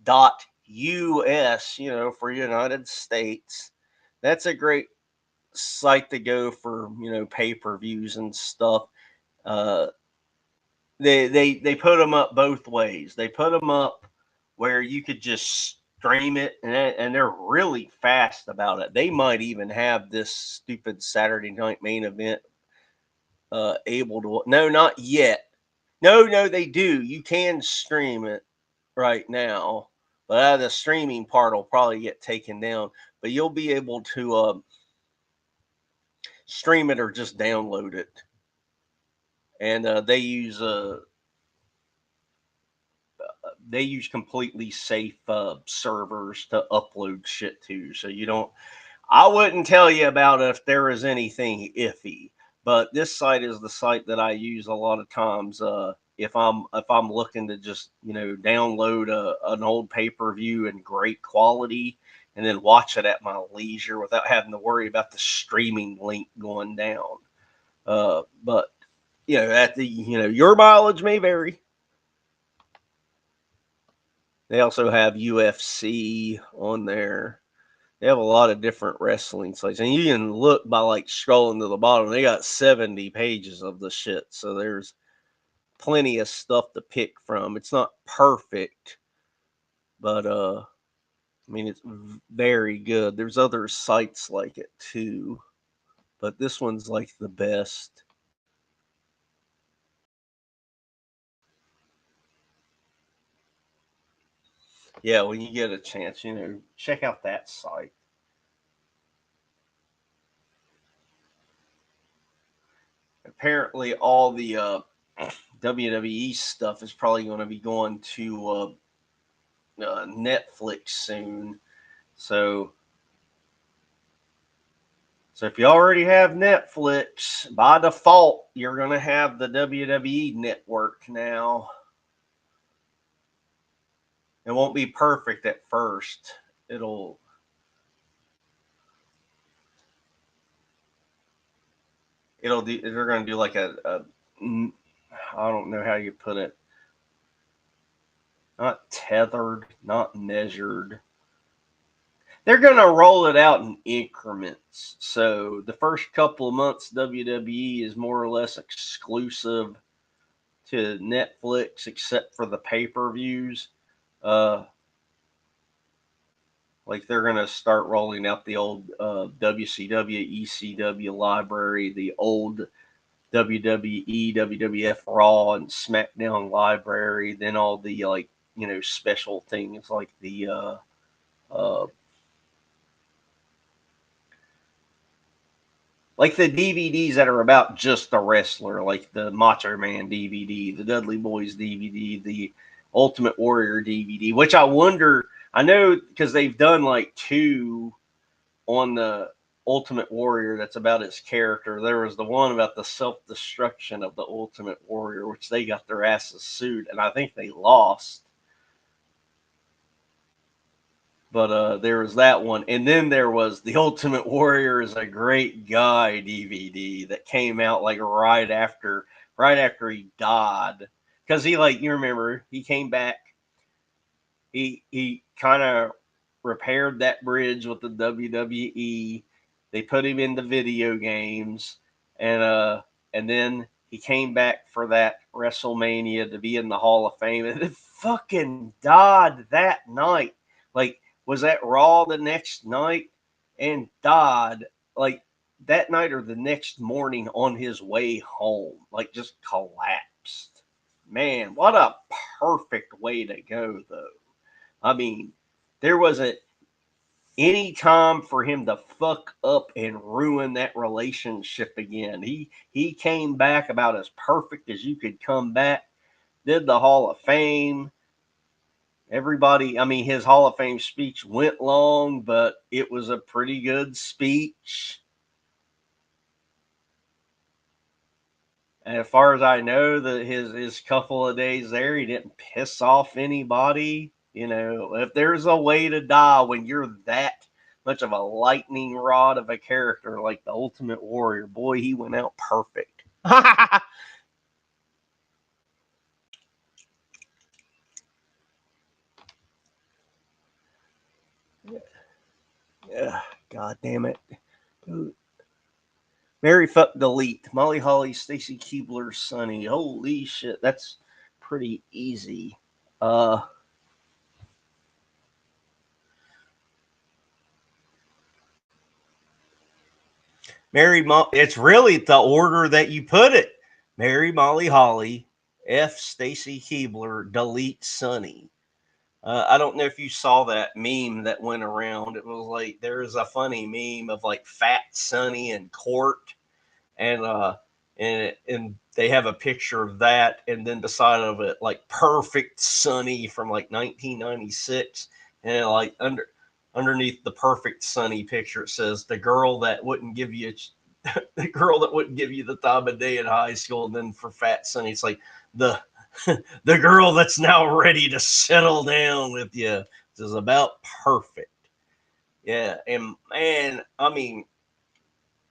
.us. For United States. That's a great site to go for pay per views and stuff. Uh, they put them up both ways. They put them up where you could just stream it, and they're really fast about it. They might even have this stupid Saturday night main event able to. No, not yet. No, they do. You can stream it right now, but the streaming part will probably get taken down. But you'll be able to stream it or just download it, and they use completely safe servers to upload shit to. So you don't. I wouldn't tell you about if there is anything iffy, but this site is the site that I use a lot of times. If I'm looking to just download an old pay per view in great quality and then watch it at my leisure without having to worry about the streaming link going down. But at the your mileage may vary. They also have UFC on there. They have a lot of different wrestling sites, and you can look by like scrolling to the bottom. They got 70 pages of the shit, so there's plenty of stuff to pick from. It's not perfect, but I mean it's very good. There's other sites like it too, but this one's like the best. Yeah, when you get a chance, check out that site. Apparently, all the WWE stuff is probably going to be going to Netflix soon. So if you already have Netflix, by default, you're going to have the WWE network now. It won't be perfect at first. They're going to do like I don't know how you put it. Not tethered, not measured. They're going to roll it out in increments. So the first couple of months, WWE is more or less exclusive to Netflix, except for the pay-per-views. Like they're going to start rolling out the old WCW, ECW library, the old WWE, WWF Raw, and SmackDown library. Then all the special things like the like the DVDs that are about just the wrestler, like the Macho Man DVD, the Dudley Boys DVD, the Ultimate Warrior DVD, which I wonder, I know because they've done like two on the Ultimate Warrior that's about his character. There was the one about the self-destruction of the Ultimate Warrior, which they got their asses sued, and I think they lost. But there was that one. And then there was the Ultimate Warrior is a Great Guy DVD that came out like right after he died. Because he, like, you remember, he came back. He kind of repaired that bridge with the WWE. They put him into video games. And then he came back for that WrestleMania to be in the Hall of Fame. And it fucking died that night. Like, was at Raw the next night and died like that night or the next morning on his way home. Like, just collapsed. Man, what a perfect way to go, though. I mean, there wasn't any time for him to fuck up and ruin that relationship again. He came back about as perfect as you could come back. Did the Hall of Fame. Everybody, I mean, his Hall of Fame speech went long, but it was a pretty good speech. And as far as I know, his couple of days there, he didn't piss off anybody. You know, if there's a way to die when you're that much of a lightning rod of a character like the Ultimate Warrior, boy, he went out perfect. Yeah, God damn it. Mary fuck delete. Molly Holly, Stacy Keebler, Sonny. Holy shit, that's pretty easy. It's really the order that you put it. Mary, Molly, Holly, F, Stacy Keebler, delete Sonny. I don't know if you saw that meme that went around. It was like there's a funny meme of like Fat Sonny and Court, and they have a picture of that, and then beside of it like Perfect Sonny from like 1996, and like underneath the Perfect Sonny picture it says the girl that wouldn't give you the girl that wouldn't give you the time of day in high school, and then for Fat Sonny it's like the the girl that's now ready to settle down with you. This is about perfect. Yeah, and man, I mean,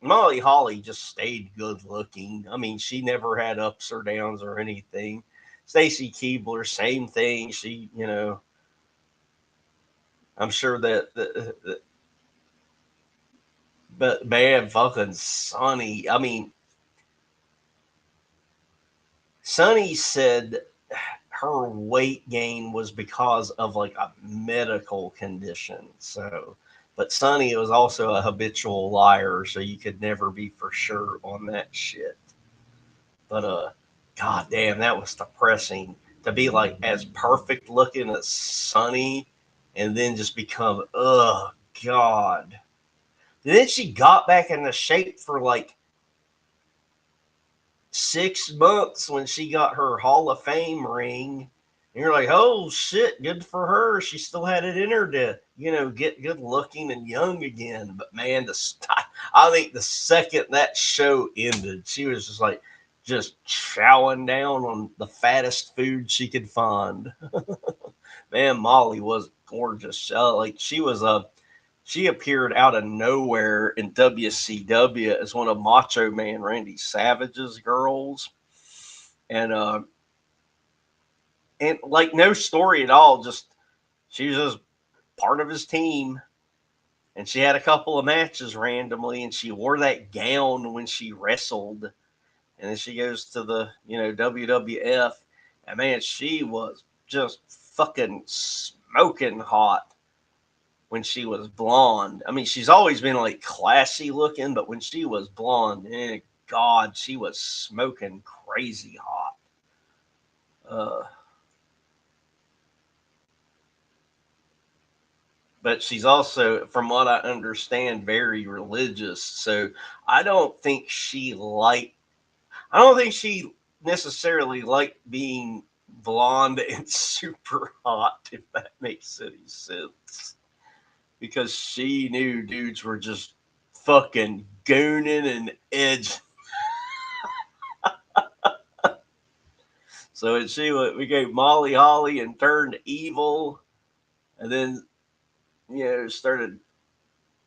Molly Holly just stayed good looking. I mean, she never had ups or downs or anything. Stacy Keebler, same thing. She, I'm sure but man, fucking Sonny. I mean, Sonny said her weight gain was because of like a medical condition. So, but Sonny was also a habitual liar, so you could never be for sure on that shit. But god damn, that was depressing to be like as perfect looking as Sonny and then just become god. And then she got back into shape for like 6 months when she got her Hall of Fame ring. And you're like, oh shit, good for her. She still had it in her to, get good looking and young again. But man, I think the second that show ended, she was just like, just chowing down on the fattest food she could find. Man, Molly was gorgeous. Like she appeared out of nowhere in WCW as one of Macho Man Randy Savage's girls, and like no story at all. Just she was just part of his team, and she had a couple of matches randomly, and she wore that gown when she wrestled, and then she goes to the WWF, and man, she was just fucking smoking hot when she was blonde. I mean, she's always been like classy looking, but when she was blonde, God, she was smoking crazy hot. But she's also, from what I understand, very religious. So I don't think she liked. I don't think she necessarily liked being blonde and super hot, if that makes any sense. Because she knew dudes were just fucking gooning and edging. So she became Molly Holly and turned evil, and then started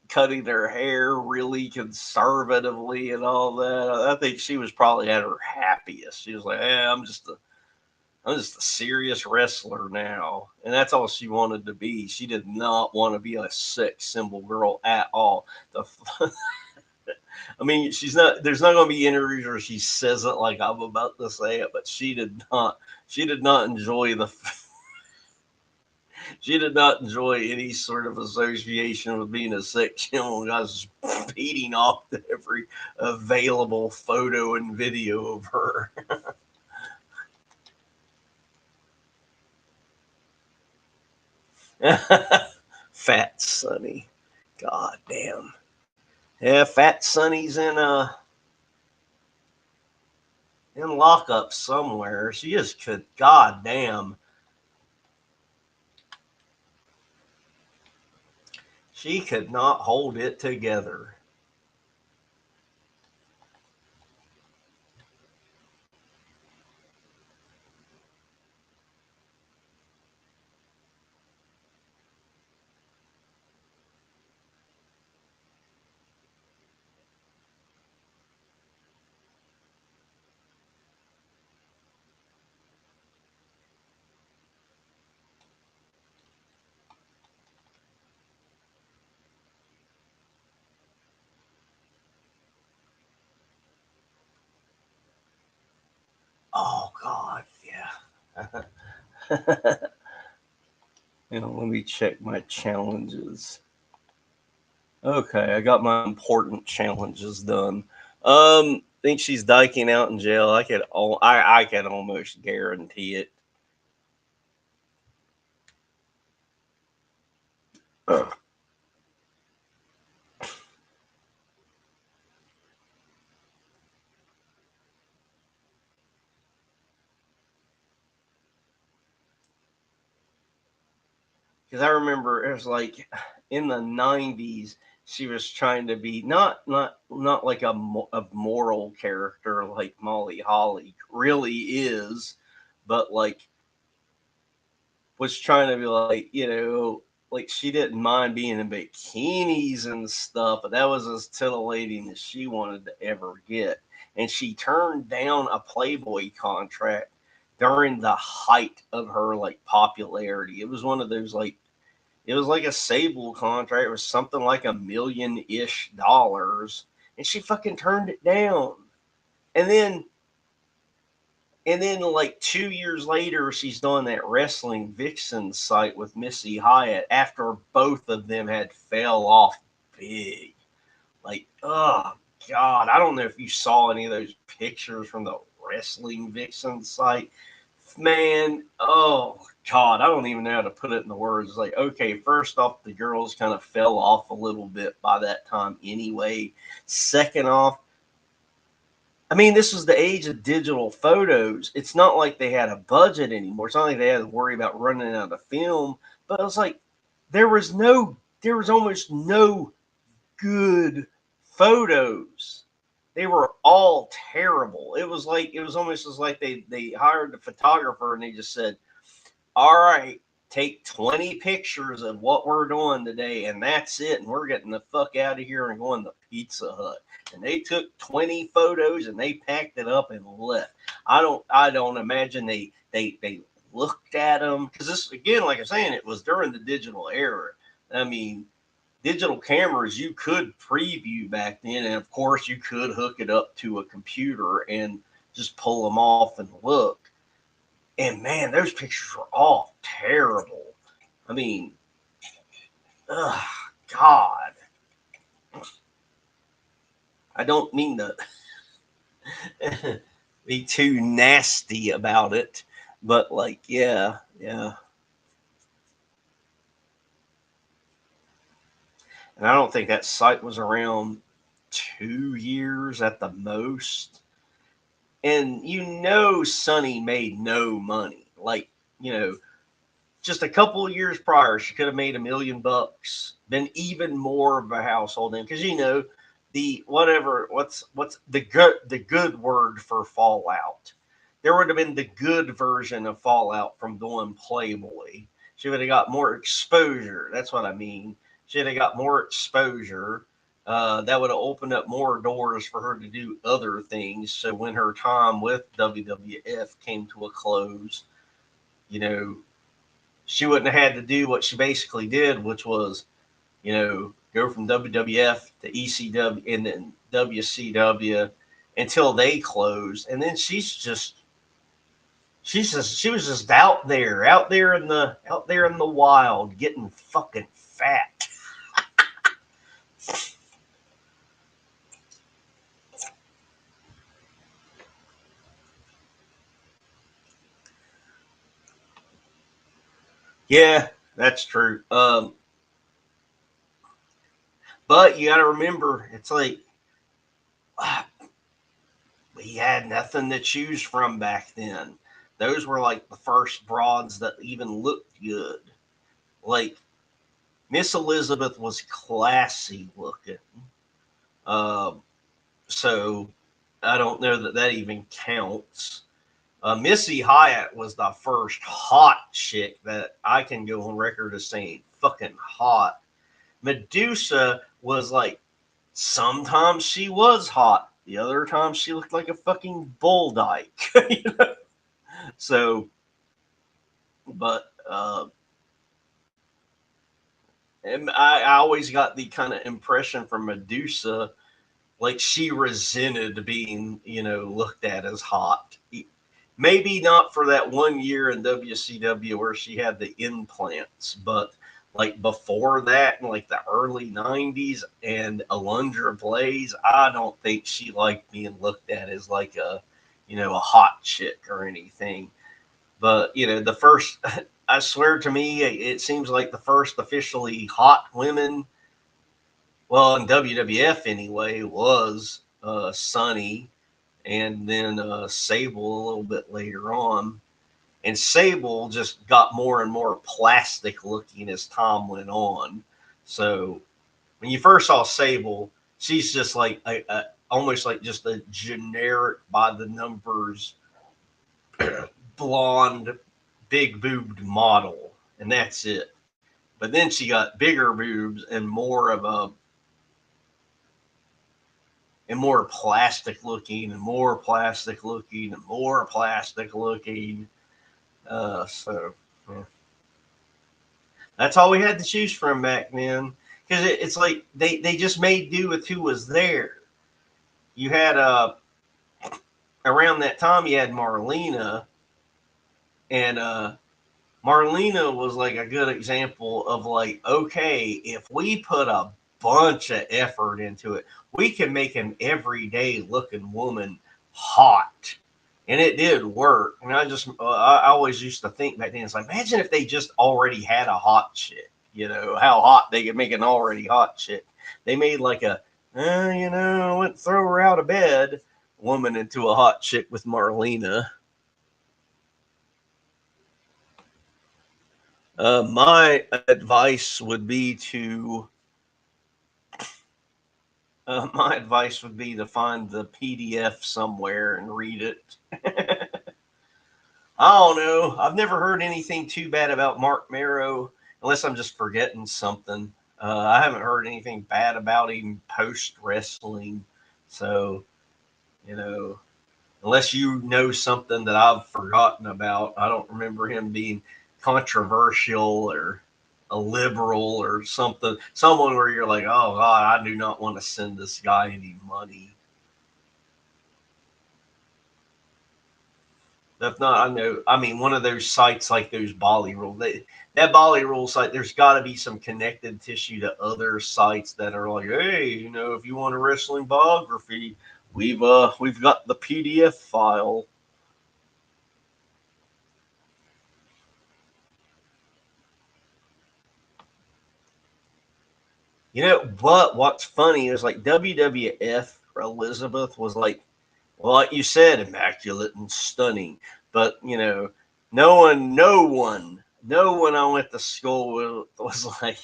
cutting her hair really conservatively and all that. I think she was probably at her happiest. She was like, "Hey, I'm just a serious wrestler now," and that's all she wanted to be. She did not want to be a sex symbol girl at all. The I mean, she's not. There's not going to be interviews where she says it like I'm about to say it, but she did not. She did not enjoy the. She did not enjoy any sort of association with being a sex symbol. I was beating off every available photo and video of her. Fat Sonny, god damn. Yeah, Fat Sonny's in lockup somewhere. She just could. God damn. She could not hold it together. Oh God, yeah. Let me check my challenges. Okay, I got my important challenges done. Think she's diking out in jail. I can almost guarantee it. Because I remember it was like in the '90s, she was trying to be not like a moral character like Molly Holly really is, but like was trying to be like like she didn't mind being in bikinis and stuff, but that was as titillating as she wanted to ever get. And she turned down a Playboy contract during the height of her like popularity. It was one of those like it was like a Sable contract. It was something like $1 million-ish, and she fucking turned it down. And then like 2 years later, she's doing that wrestling vixen site with Missy Hyatt after both of them had fell off big. Like, oh God, I don't know if you saw any of those pictures from the wrestling vixen site. Man, oh God, I don't even know how to put it in the words. It's like, okay, first off, the girls kind of fell off a little bit by that time anyway. Second off, I mean, this was the age of digital photos. It's not like they had a budget anymore. It's not like they had to worry about running out of film. But it was like there was almost no good photos. They were all terrible. It was almost as like they hired a photographer and they just said, all right, take 20 pictures of what we're doing today, and that's it. And we're getting the fuck out of here and going to Pizza Hut. And they took 20 photos and they packed it up and left. I don't imagine they looked at them, because this, again, like I'm saying, it was during the digital era. I mean, digital cameras you could preview back then, and of course you could hook it up to a computer and just pull them off and look. And man, those pictures were all terrible. I mean, ugh, God. I don't mean to be too nasty about it, but like, yeah, yeah. And I don't think that site was around 2 years at the most. And Sunny made no money. Like, you know, just a couple of years prior, she could have made $1 million, been even more of a household name. Because the whatever, what's the good word for Fallout? There would have been the good version of Fallout from doing Playboy. She would have got more exposure. That's what I mean. She would have got more exposure. That would have opened up more doors for her to do other things. So when her time with WWF came to a close, you know, she wouldn't have had to do what she basically did, which was, go from WWF to ECW and then WCW until they closed. And then she was just out there in the wild, getting fucking fat. Yeah, that's true. But you got to remember, it's like we had nothing to choose from back then. Those were like the first broads that even looked good. Like Miss Elizabeth was classy looking. Um, so I don't know that that even counts. Missy Hyatt was the first hot chick that I can go on record as saying fucking hot. Medusa was like, sometimes she was hot. The other time she looked like a fucking bull dyke. So, but and I always got the kind of impression from Medusa, like she resented being, looked at as hot. Maybe not for that 1 year in WCW where she had the implants, but like before that, in like the early '90s and Alundra Blaze, I don't think she liked being looked at as like a hot chick or anything. But the first, I swear to me, it seems like the first officially hot women, well, in WWF anyway, was Sunny, and then Sable a little bit later on. And Sable just got more and more plastic looking as time went on. So when you first saw Sable, she's just like almost like just a generic by the numbers blonde, big boobed model, and that's it. But then she got bigger boobs and more of a and more plastic looking and more plastic looking and more plastic looking. So yeah. That's all we had to choose from back then. Because it's like they just made do with who was there. You had around that time you had Marlena, and Marlena was like a good example of like, okay, if we put a bunch of effort into it, we can make an everyday looking woman hot. And it did work. And I always used to think back then, it's like, imagine if they just already had a hot chick, how hot they could make an already hot chick. They made like I wouldn't throw her out of bed. woman into a hot chick with Marlena. My advice would be to find the PDF somewhere and read it. I don't know. I've never heard anything too bad about Mark Marrow, unless I'm just forgetting something. I haven't heard anything bad about him post wrestling. So, you know, unless you know something that I've forgotten about, I don't remember him being controversial or a liberal or something. Someone where you're like, oh, God, I do not want to send this guy any money. If not, I know. I mean, one of those sites like those Bali Rule, that Bali Rule site, there's got to be some connected tissue to other sites that are like, hey, if you want a wrestling biography, we've got the PDF file. But what's funny is like WWF Elizabeth was like you said, immaculate and stunning. But no one I went to school with was like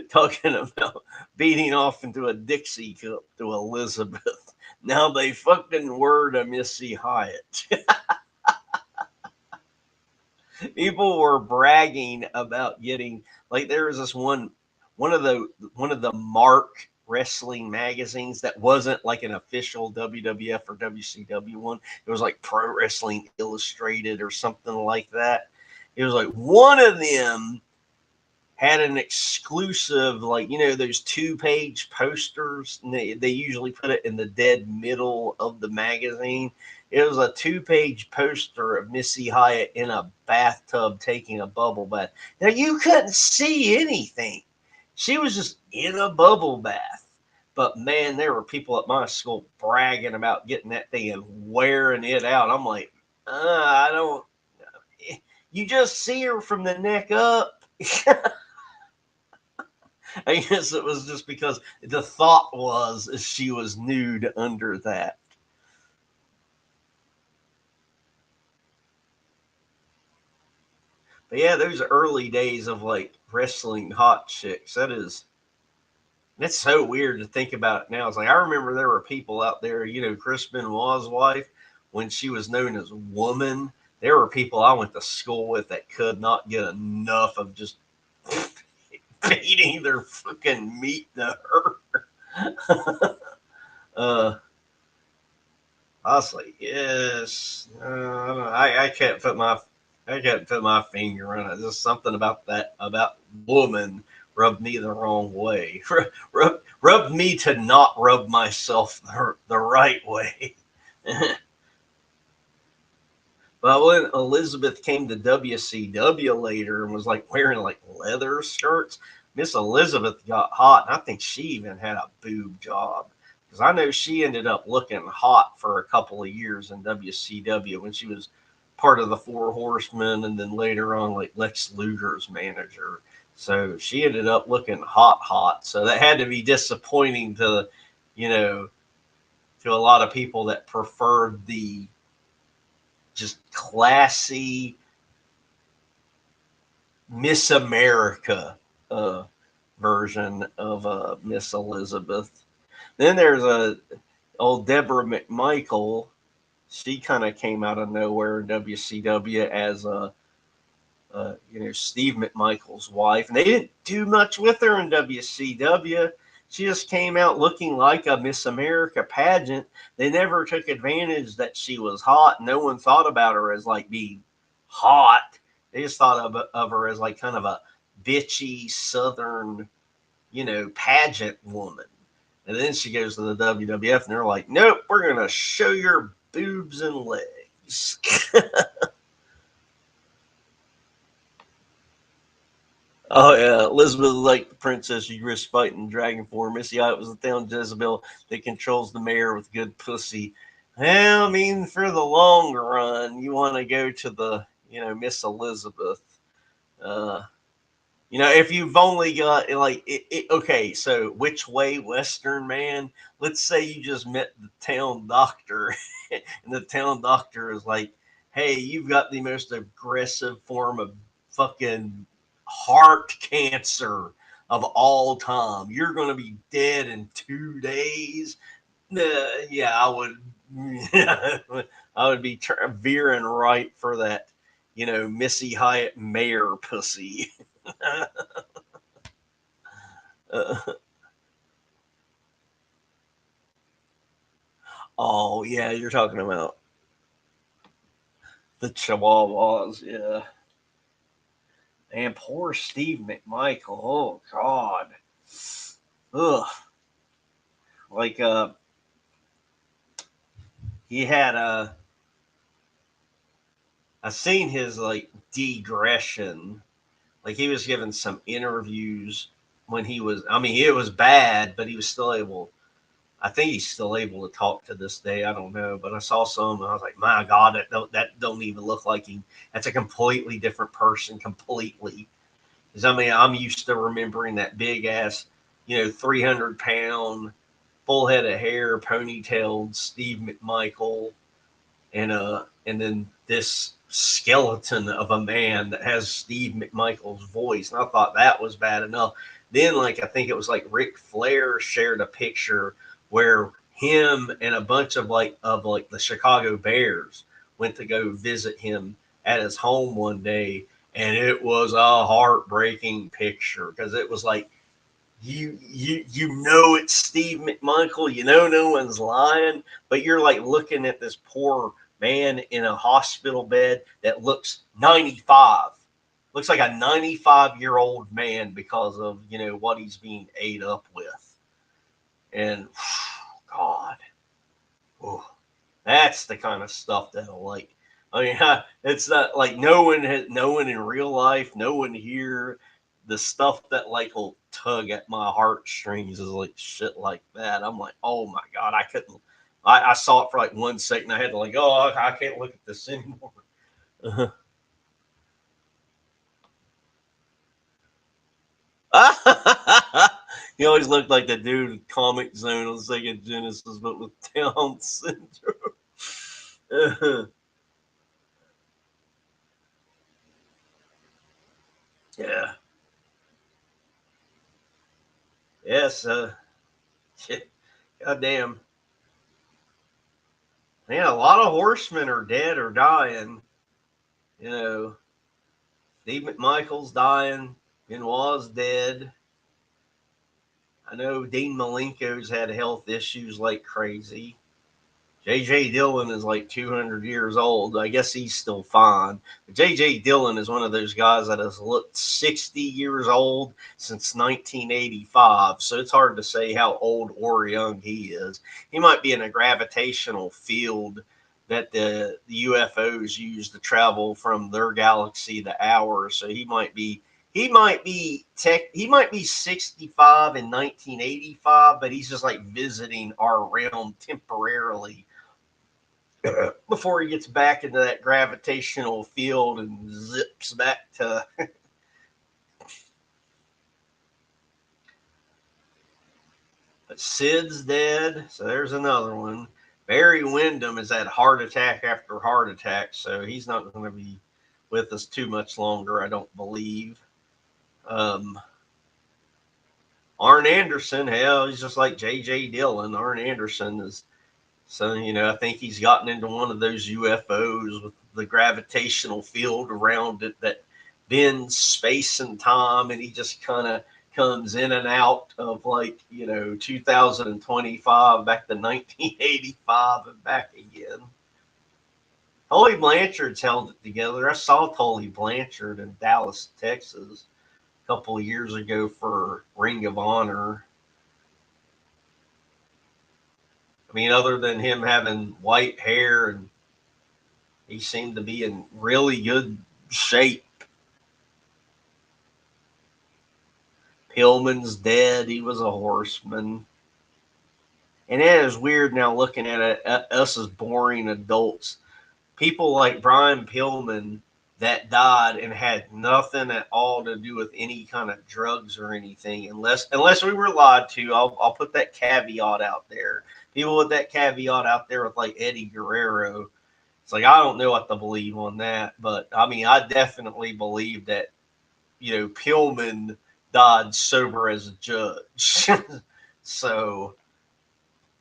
talking about beating off into a Dixie cup to Elizabeth. Now they fucking were to Missy Hyatt. People were bragging about getting like there was this one of the Mark wrestling magazines that wasn't like an official WWF or WCW one. It was like Pro Wrestling Illustrated or something like that. It was like one of them had an exclusive, like, those 2-page posters. And they usually put it in the dead middle of the magazine. It was a 2-page poster of Missy Hyatt in a bathtub taking a bubble bath. Now, you couldn't see anything. She was just in a bubble bath. But man, there were people at my school bragging about getting that thing and wearing it out. I'm like, I don't. You just see her from the neck up. I guess it was just because the thought was she was nude under that. But yeah, those early days of like wrestling hot chicks, that's so weird to think about it now. It's like I remember there were people out there, Chris Benoit's wife, when she was known as Woman, there were people I went to school with that could not get enough of just feeding their fucking meat to her. uh, I was like, yes. I can't put my finger on it. There's something about that about Woman rubbed me the wrong way. Rubbed me to not rub myself the right way. But when Elizabeth came to WCW later and was like wearing like leather skirts, Miss Elizabeth got hot, and I think she even had a boob job. Because I know she ended up looking hot for a couple of years in WCW when she was part of the Four Horsemen and then later on like Lex Luger's manager. So she ended up looking hot, hot. So that had to be disappointing you know, to a lot of people that preferred the just classy Miss America uh, version of Miss Elizabeth. Then there's old Deborah McMichael. She kind of came out of nowhere in WCW as Steve McMichael's wife, and they didn't do much with her in WCW. She just came out looking like a Miss America pageant. They never took advantage that she was hot. No one thought about her as like being hot. They just thought of her as like kind of a bitchy Southern, pageant woman. And then she goes to the WWF and they're like, nope, we're going to show your boobs and legs. Oh yeah, Elizabeth is like the princess you risk fighting dragon for. Missy Hyatt was the town Jezebel that controls the mayor with good pussy. Well, I mean, for the long run, you want to go to the Miss Elizabeth. Uh, If you've only got like okay, so which way Western man? Let's say you just met the town doctor, and the town doctor is like, "Hey, you've got the most aggressive form of fucking heart cancer of all time. You're gonna be dead in 2 days." Yeah, I would. I would be veering right for that, Missy Hyatt mayor pussy. Uh, oh yeah, you're talking about the Chihuahuas, yeah. And poor Steve McMichael. Oh God. Ugh. Like he had I seen his like digression. Like he was giving some interviews when he was. I mean, it was bad, but he was still able. I think he's still able to talk to this day. I don't know, but I saw some and I was like, my God, that don't even look like him. That's a completely different person, completely. Because I mean, I'm used to remembering that big ass, 300-pound, full head of hair, ponytailed Steve McMichael, and then this skeleton of a man that has Steve McMichael's voice. And I thought that was bad enough. Then, like, I think it was like Ric Flair shared a picture where him and a bunch of the Chicago Bears went to go visit him at his home one day, and it was a heartbreaking picture because it was like it's Steve McMichael, no one's lying, but you're like looking at this poor man in a hospital bed that looks 95. Looks like a 95-year-old man because of, what he's being ate up with. And God, oh, that's the kind of stuff that'll like. I mean, it's not like no one in real life, no one here. The stuff that like will tug at my heartstrings is like shit like that. I'm like, oh my God, I couldn't. I saw it for like 1 second. I had to like, oh, I can't look at this anymore. He always looked like the dude in Comic Zone on Sega Genesis, but with Down syndrome. Yeah. Yes. Goddamn. Man, a lot of horsemen are dead or dying. You know, Steve McMichael's dying. Benoit's dead. I know Dean Malenko's had health issues like crazy. J.J. Dillon is like 200 years old. I guess he's still fine. But J.J. Dillon is one of those guys that has looked 60 years old since 1985. So it's hard to say how old or young he is. He might be in a gravitational field that the UFOs use to travel from their galaxy to ours. So he might be 65 in 1985, but he's just like visiting our realm temporarily before he gets back into that gravitational field and zips back to. But Sid's dead, so there's another one. Barry Windham has had heart attack after heart attack, so he's not going to be with us too much longer, I don't believe. Um, Arn Anderson, hell, he's just like J.J. Dillon. Arn Anderson is, so, I think he's gotten into one of those UFOs with the gravitational field around it that bends space and time, and he just kind of comes in and out of 2025 back to 1985 and back again. Tully Blanchard's held it together. I saw Tully Blanchard in Dallas, Texas a couple of years ago for Ring of Honor. I mean, other than him having white hair, and he seemed to be in really good shape. Pillman's dead. He was a horseman. And it is weird now looking at it, us as boring adults. People like Brian Pillman that died and had nothing at all to do with any kind of drugs or anything, unless we were lied to. I'll put that caveat out there. People with that caveat out there with like Eddie Guerrero, it's like I don't know what to believe on that, but I mean I definitely believe that Pillman died sober as a judge. So,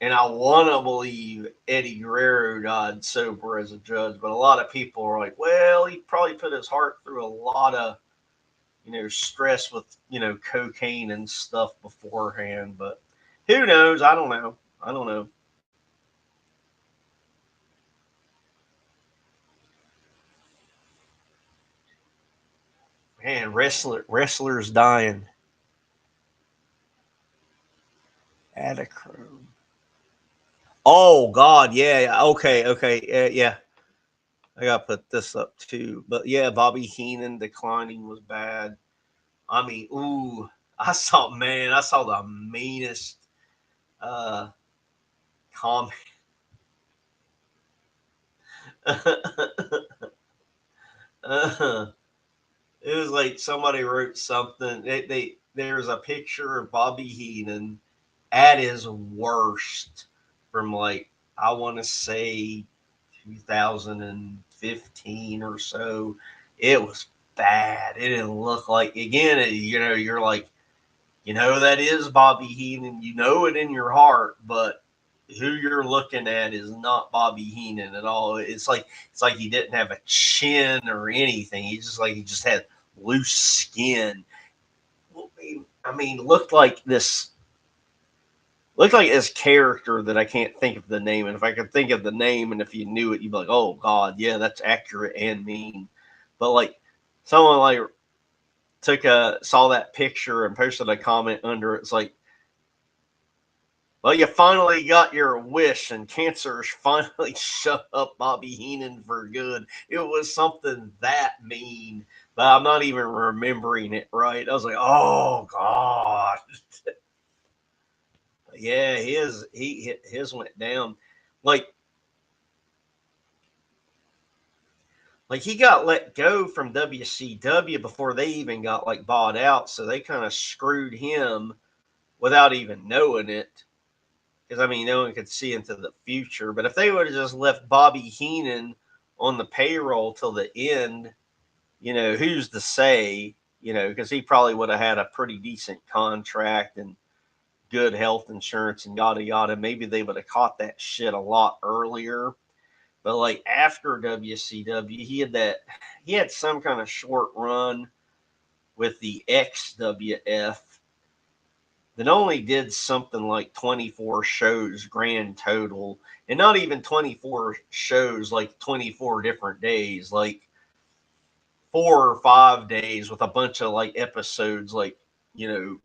and I want to believe Eddie Guerrero died sober as a judge, but a lot of people are like, well, he probably put his heart through a lot of, stress with, cocaine and stuff beforehand. But who knows? I don't know. I don't know. Man, wrestlers dying. Adachrome. Oh God, yeah. Okay, okay, yeah. I gotta put this up too. But yeah, Bobby Heenan declining was bad. I mean, ooh, I saw the meanest uh comment. uh, it was like somebody wrote something. There's a picture of Bobby Heenan at his worst from like I want to say 2015 or so. It was bad. It didn't look like again. You're like that is Bobby Heenan. You know it in your heart, but who you're looking at is not Bobby Heenan at all. It's like he didn't have a chin or anything. He just had loose skin. I mean, looked like this character that I can't think of the name. And if I could think of the name, and if you knew it, you'd be like, "Oh God, yeah, that's accurate and mean." But like someone like saw that picture and posted a comment under it. It's like, well, you finally got your wish, and cancer's finally shut up Bobby Heenan for good. It was something that mean, but I'm not even remembering it right. I was like, oh God, yeah, his went down. Like like he got let go from WCW before they even got like bought out, so they kind of screwed him without even knowing it. Because I mean, no one could see into the future. But if they would have just left Bobby Heenan on the payroll till the end, who's to say? Because he probably would have had a pretty decent contract and good health insurance and yada yada. Maybe they would have caught that shit a lot earlier. But like after WCW, he had some kind of short run with the XWF that only did something like 24 shows grand total, and not even 24 shows, like 24 different days, like 4 or 5 days with a bunch of like episodes, like, you know,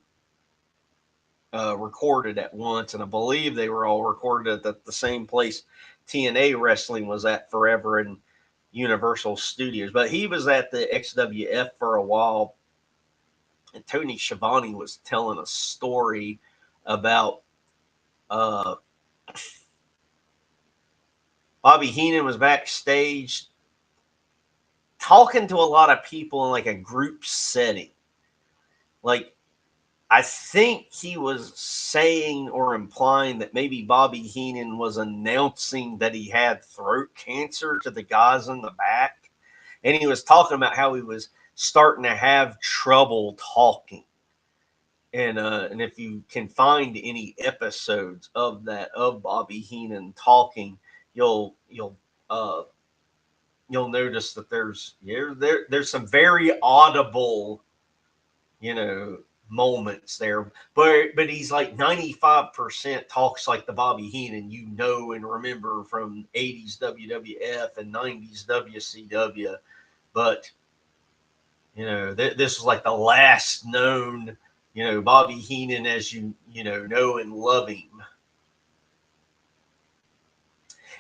recorded at once. And I believe they were all recorded at the same place TNA Wrestling was at forever in Universal Studios. But he was at the XWF for a while. And Tony Schiavone was telling a story about uh, Bobby Heenan was backstage talking to a lot of people in like a group setting. Like, I think he was saying or implying that maybe Bobby Heenan was announcing that he had throat cancer to the guys in the back. And he was talking about how he was starting to have trouble talking. And if you can find any episodes of that of Bobby Heenan talking, you'll you'll uh, you'll notice that there's some very audible, you know, moments there. But he's like 95% talks like the Bobby Heenan and remember from 80s WWF and 90s WCW. But this was like the last known, Bobby Heenan as know and love him.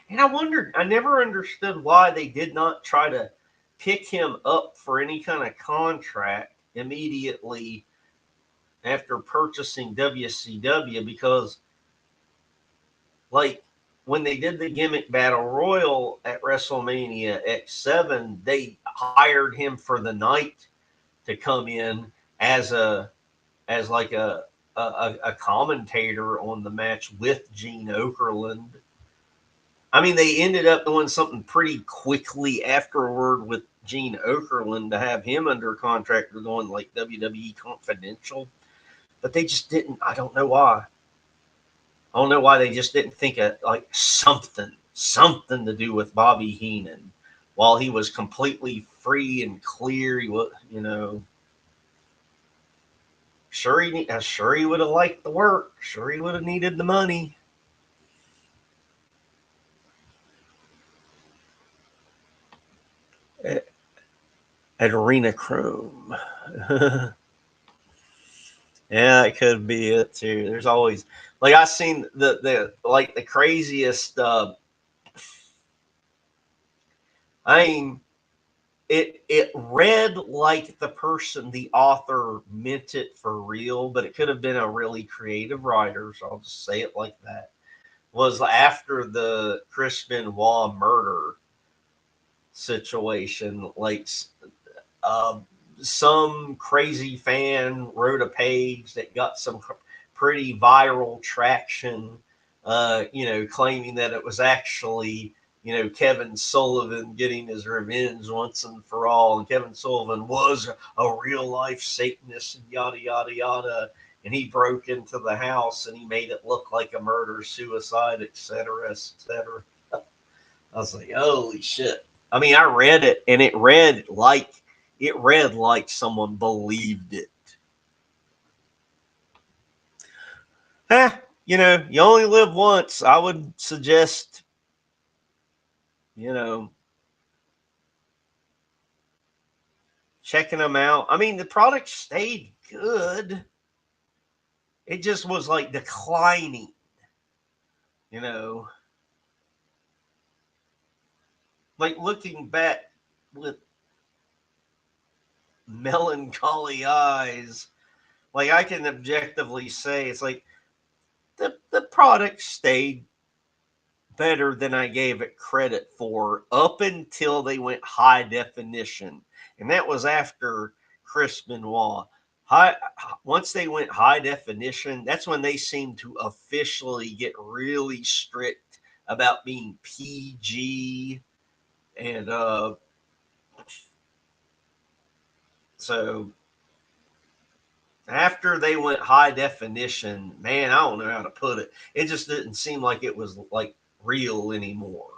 And I never understood why they did not try to pick him up for any kind of contract immediately after purchasing WCW, because, like, when they did the gimmick battle royal at WrestleMania X7, hired him for the night to come in as like a commentator on the match with Gene Okerlund. I mean, they ended up doing something pretty quickly afterward with Gene Okerlund to have him under contract or going like WWE Confidential, but they just didn't. I don't know why. I don't know why they just didn't think of like something to do with Bobby Heenan while he was completely free and clear. He was, sure he would have liked the work. Sure he would have needed the money. At Arena Chrome. Yeah, it could be it too. There's always like I seen the like the craziest. I mean, it read like the author meant it for real, but it could have been a really creative writer. So I'll just say it like that. Was after the Chris Benoit murder situation, like uh, some crazy fan wrote a page that got some pretty viral traction, claiming that it was actually, Kevin Sullivan getting his revenge once and for all. And Kevin Sullivan was a real life Satanist and yada, yada, yada. And he broke into the house and he made it look like a murder, suicide, etc., etc. I was like, holy shit. I mean, I read it and it read like someone believed it. You only live once. I would suggest, checking them out. I mean, the product stayed good. It just was like declining, you know. Like looking back with melancholy eyes, like I can objectively say it's like the product stayed better than I gave it credit for up until they went high definition. And that was after Chris Benoit. Once they went high definition, that's when they seemed to officially get really strict about being PG. And so after they went high definition, man, I don't know how to put it. It just didn't seem like it was like real anymore.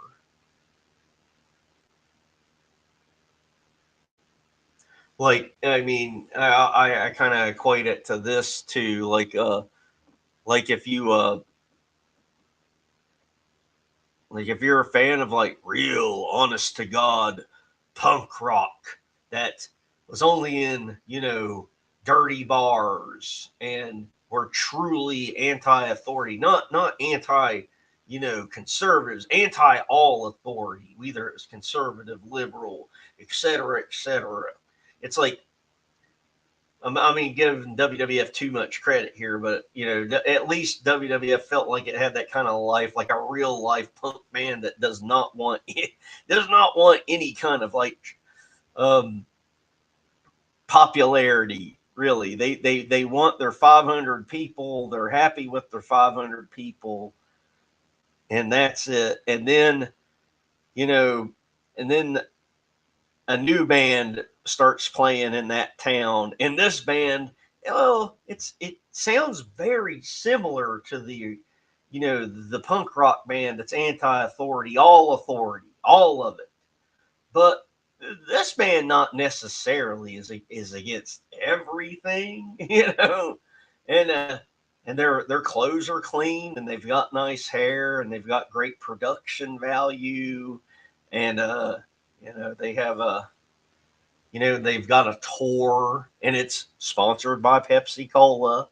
Like, I mean, I kind of equate it to this too. Like if you like if you're a fan of like real honest to god punk rock that was only in, dirty bars and were truly anti-authority, not anti, conservatives, anti all authority, whether it's conservative, liberal, etc., etc. It's like, I mean, giving WWF too much credit here, but at least WWF felt like it had that kind of life, like a real life punk band that does not want any kind of like um, popularity. Really, they want their 500 people. They're happy with their 500 people, and that's it. And then you know, and then a new band starts playing in that town, and this band, it sounds very similar to the punk rock band that's anti-authority, all of it. But this band not necessarily is against everything, and their clothes are clean and they've got nice hair and they've got great production value, and they have they've got a tour and it's sponsored by Pepsi Cola,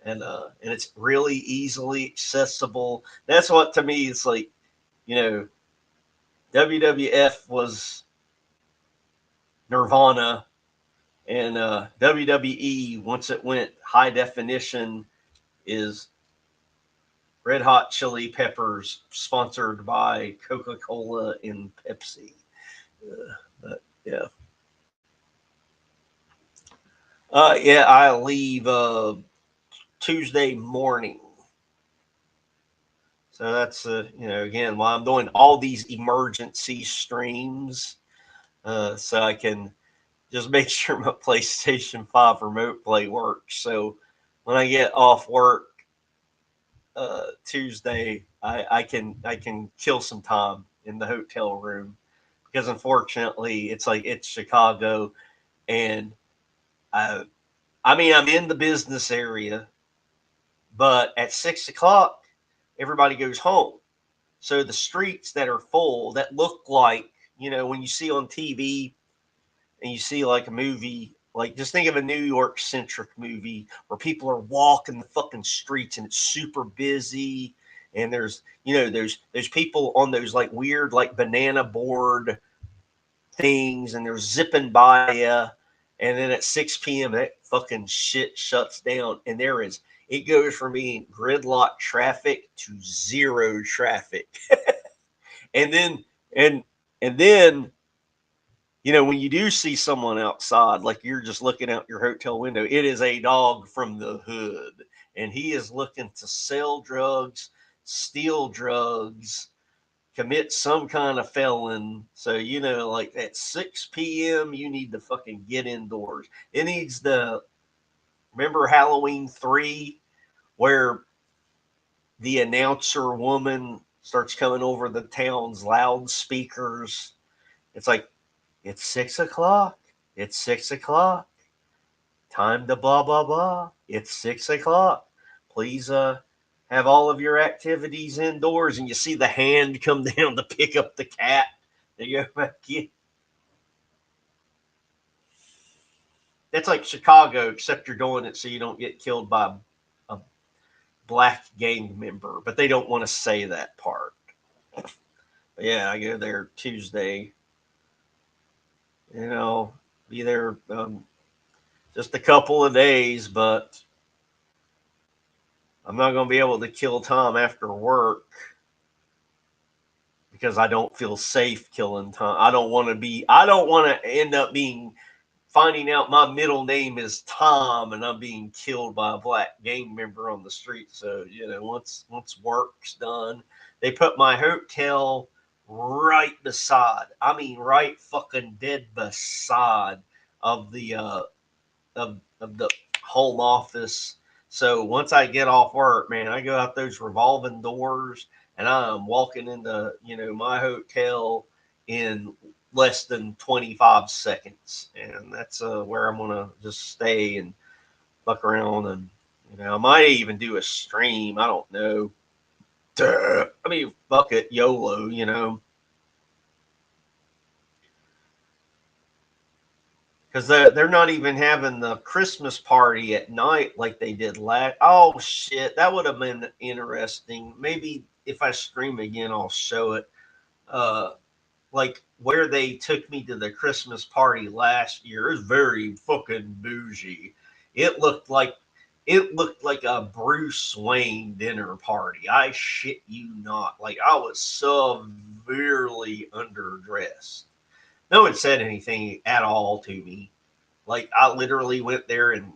and it's really easily accessible. That's what to me it's like, you know, WWF was Nirvana, and WWE once it went high definition is Red Hot Chili Peppers, sponsored by Coca Cola and Pepsi. But yeah. Yeah, I leave Tuesday morning. So that's again why I'm doing all these emergency streams, so I can just make sure my PlayStation 5 remote play works. So when I get off work Tuesday, I can kill some time in the hotel room because unfortunately it's Chicago, and I I mean I'm in the business area, but at 6 o'clock everybody goes home. So the streets that are full that look like when you see on TV and you see like a movie, like just think of a New York centric movie where people are walking the fucking streets and it's super busy, and there's people on those like weird like banana board things, and they're zipping by you, and then at 6 p.m. that fucking shit shuts down, and it goes from being gridlock traffic to zero traffic. And then and and then when you do see someone outside, like you're just looking out your hotel window, it is a dog from the hood. And he is looking to sell drugs, steal drugs, commit some kind of felon. So, like at 6 p.m., you need to fucking get indoors. It needs remember Halloween 3, where the announcer woman starts coming over the town's loudspeakers. It's like, it's 6 o'clock. It's 6 o'clock. Time to blah blah blah. It's 6 o'clock. Please have all of your activities indoors, and you see the hand come down to pick up the cat. They go back in. That's like Chicago, except you're doing it so you don't get killed by a black gang member, but they don't want to say that part. But yeah, I go there Tuesday. You know, be there just a couple of days, but I'm not going to be able to kill Tom after work because I don't feel safe killing Tom. I don't want to end up finding out my middle name is Tom and I'm being killed by a black gang member on the street. So, once work's done, they put my hotel right beside, I mean, right fucking dead beside of the home office. So once I get off work, man, I go out those revolving doors and I'm walking into, my hotel in less than 25 seconds. And that's where I'm going to just stay and fuck around. And, I might even do a stream. I don't know. Duh. I mean, fuck it, YOLO. Because they're not even having the Christmas party at night like they did last. Oh shit, that would have been interesting. Maybe if I stream again, I'll show it. Uh, like where they took me to the Christmas party last year is very fucking bougie. It looked like it looked like a Bruce Wayne dinner party. I shit you not. Like I was severely underdressed. No one said anything at all to me. Like I literally went there and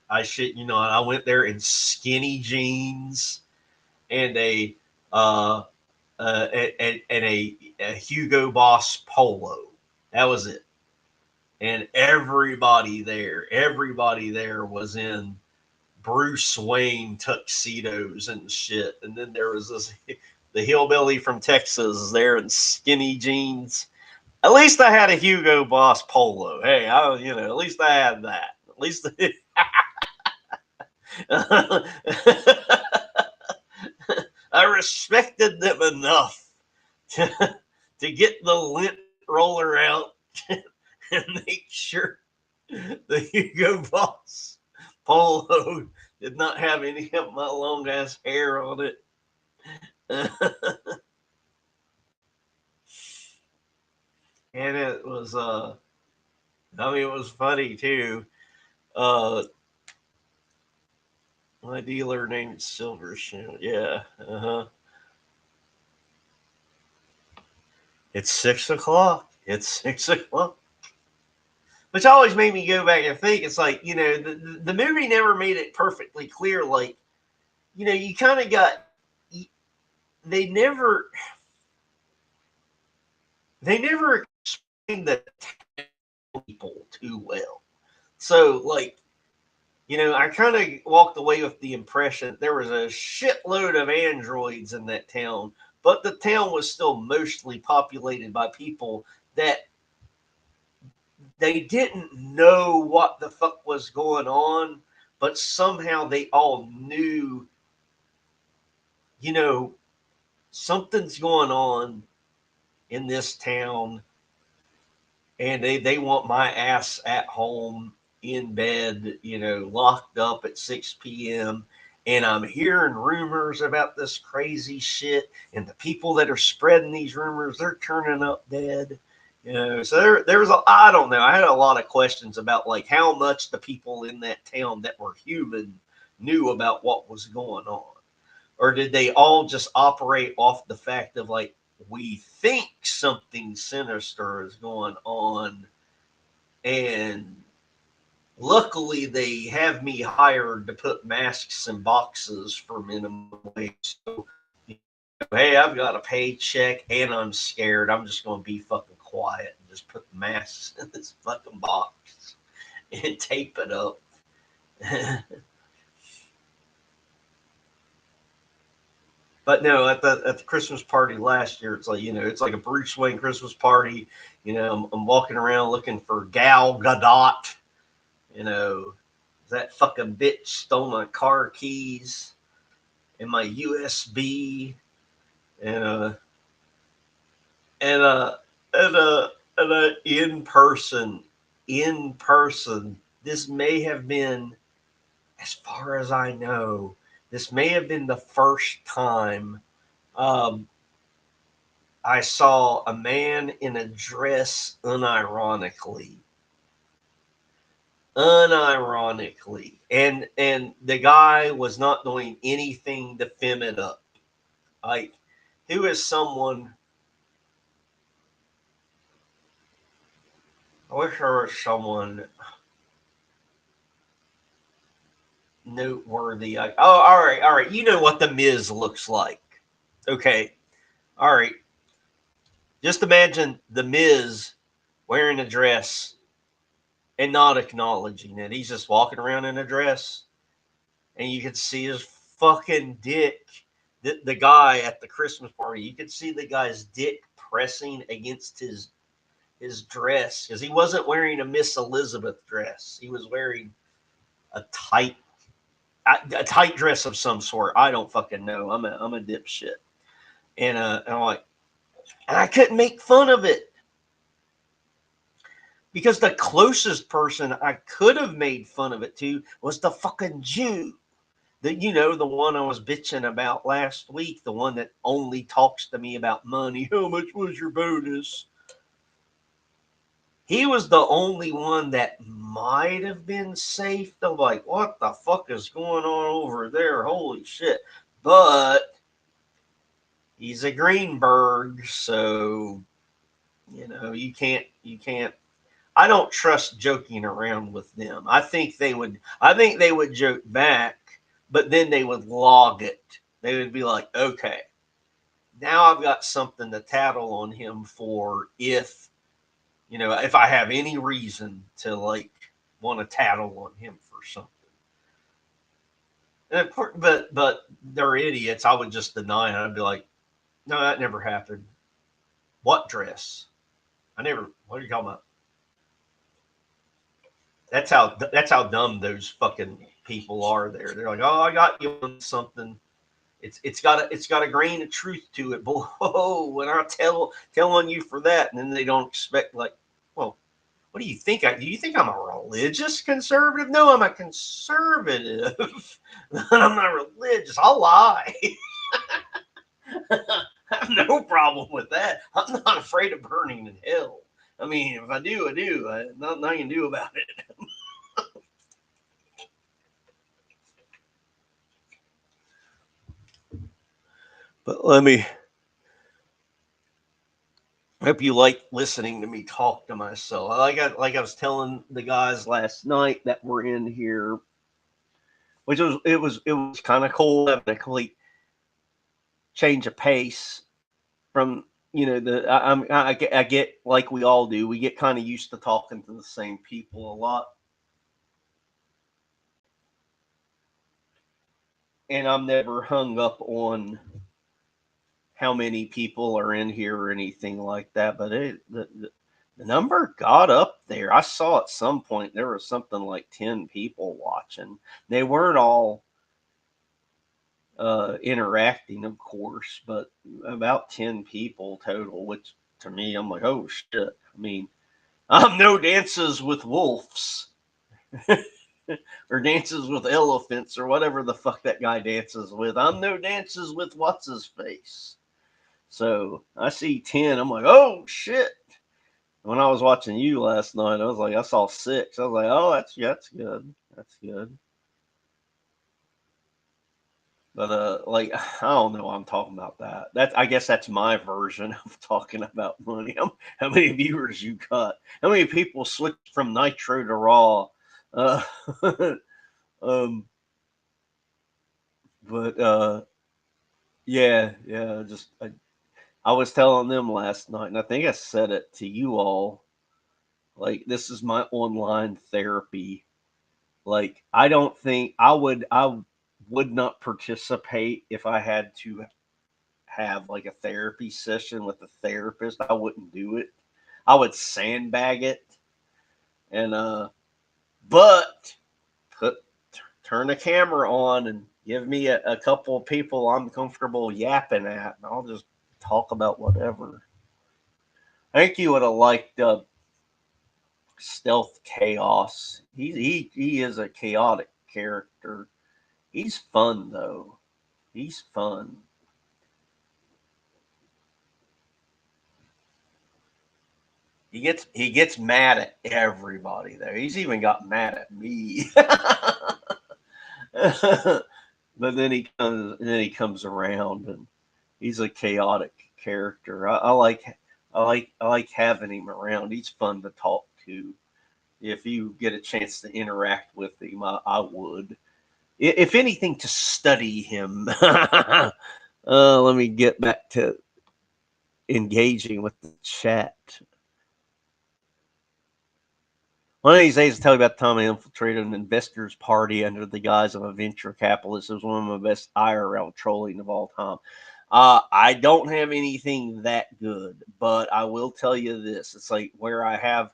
I shit you not, I went there in skinny jeans and uh, a Hugo Boss polo. That was it. And everybody there was in Bruce Wayne tuxedos and shit. And then there was the hillbilly from Texas there in skinny jeans. At least I had a Hugo Boss polo. Hey, at least I had that. At least I respected them enough to get the lint roller out and make sure the Hugo Boss polo did not have any of my long ass hair on it. And it was it was funny too. Uh my dealer named Silver Shoe. Yeah. Uh-huh. It's 6 o'clock. It's 6 o'clock. which always made me go back and think. It's like, the movie never made it perfectly clear. Like, you kind of got, they never explained the people too well. So, like, I kind of walked away with the impression that there was a shitload of androids in that town, but the town was still mostly populated by people that they didn't know what the fuck was going on, but somehow they all knew, something's going on in this town, and they want my ass at home in bed, locked up at 6 p.m. And I'm hearing rumors about this crazy shit, and the people that are spreading these rumors, they're turning up dead. So there was I don't know. I had a lot of questions about like how much the people in that town that were human knew about what was going on, or did they all just operate off the fact of like, we think something sinister is going on, and luckily they have me hired to put masks in boxes for minimum wage. So, hey, I've got a paycheck and I'm scared. I'm just going to be fucking quiet and just put the masks in this fucking box and tape it up. But no, at the Christmas party last year, it's like, it's like a Bruce Wayne Christmas party. I'm walking around looking for Gal Gadot. That fucking bitch stole my car keys and my USB and and uh in person. This may have been, as far as I know, this may have been the first time um, I saw a man in a dress unironically, and the guy was not doing anything to fem it up. Like, who is someone? I wish there was someone noteworthy. All right. You know what the Miz looks like, okay? All right. Just imagine the Miz wearing a dress and not acknowledging it. He's just walking around in a dress, and you can see his fucking dick. The guy at the Christmas party, you could see the guy's dick pressing against his dress, because he wasn't wearing a Miss Elizabeth dress. He was wearing a tight dress of some sort. I don't fucking know. I'm a dipshit, and I'm like, and I couldn't make fun of it because the closest person I could have made fun of it to was the fucking Jew. The one I was bitching about last week, the one that only talks to me about money. How much was your bonus? He was the only one that might have been safe. They're like, what the fuck is going on over there? Holy shit. But he's a Greenberg, so you can't. I don't trust joking around with them. I think they would joke back, but then they would log it. They would be like, okay, now I've got something to tattle on him for if I have any reason to like want to tattle on him for something. And of course, but they're idiots. I would just deny it. I'd be like, no, that never happened. What dress? I never. What are you talking about? That's how dumb those fucking people are. They're like, oh, I got you on something. It's got a grain of truth to it. But whoa, when I tell on you for that, and then they don't expect, like, well, what do you think? Do you think I'm a religious conservative? No, I'm a conservative. I'm not religious. I'll lie. I have no problem with that. I'm not afraid of burning in hell. I mean, if I do, I do. Nothing I can do about it. But Hope you like listening to me talk to myself. Like I was telling the guys last night that were in here, which was kind of cool having a complete change of pace from the I get like we all do. We get kind of used to talking to the same people a lot, and I'm never hung up on how many people are in here or anything like that. But the number got up there. I saw at some point there was something like 10 people watching. They weren't all interacting, of course, but about 10 people total, which to me, I'm like, oh shit. I mean, I'm no dances with wolves or dances with elephants or whatever the fuck that guy dances with. I'm no dances with what's his face. So I see 10. I'm like, oh shit. When I was watching you last night, I was like, I saw 6. I was like, oh, that's good. That's good. But like I don't know why I'm talking about that. I guess that's my version of talking about money. How many viewers you got? How many people switched from Nitro to Raw? Uh, um, but yeah. Just I was telling them last night, and I think I said it to you all. Like this is my online therapy. Like I don't think I would not participate if I had to have like a therapy session with a therapist. I wouldn't do it. I would sandbag it and but put turn the camera on and give me a couple of people I'm comfortable yapping at, and I'll just talk about whatever. I think you would have liked Stealth Chaos. He is a chaotic character. He's fun though. He's fun. He gets mad at everybody there. He's even got mad at me. But then he comes around and he's a chaotic character. I like having him around. He's fun to talk to. If you get a chance to interact with him, I would. If anything, to study him. Let me get back to engaging with the chat. One of these days, I'll tell you about the time I infiltrated an investor's party under the guise of a venture capitalist. It was one of my best IRL trolling of all time. I don't have anything that good, but I will tell you this: it's like where I have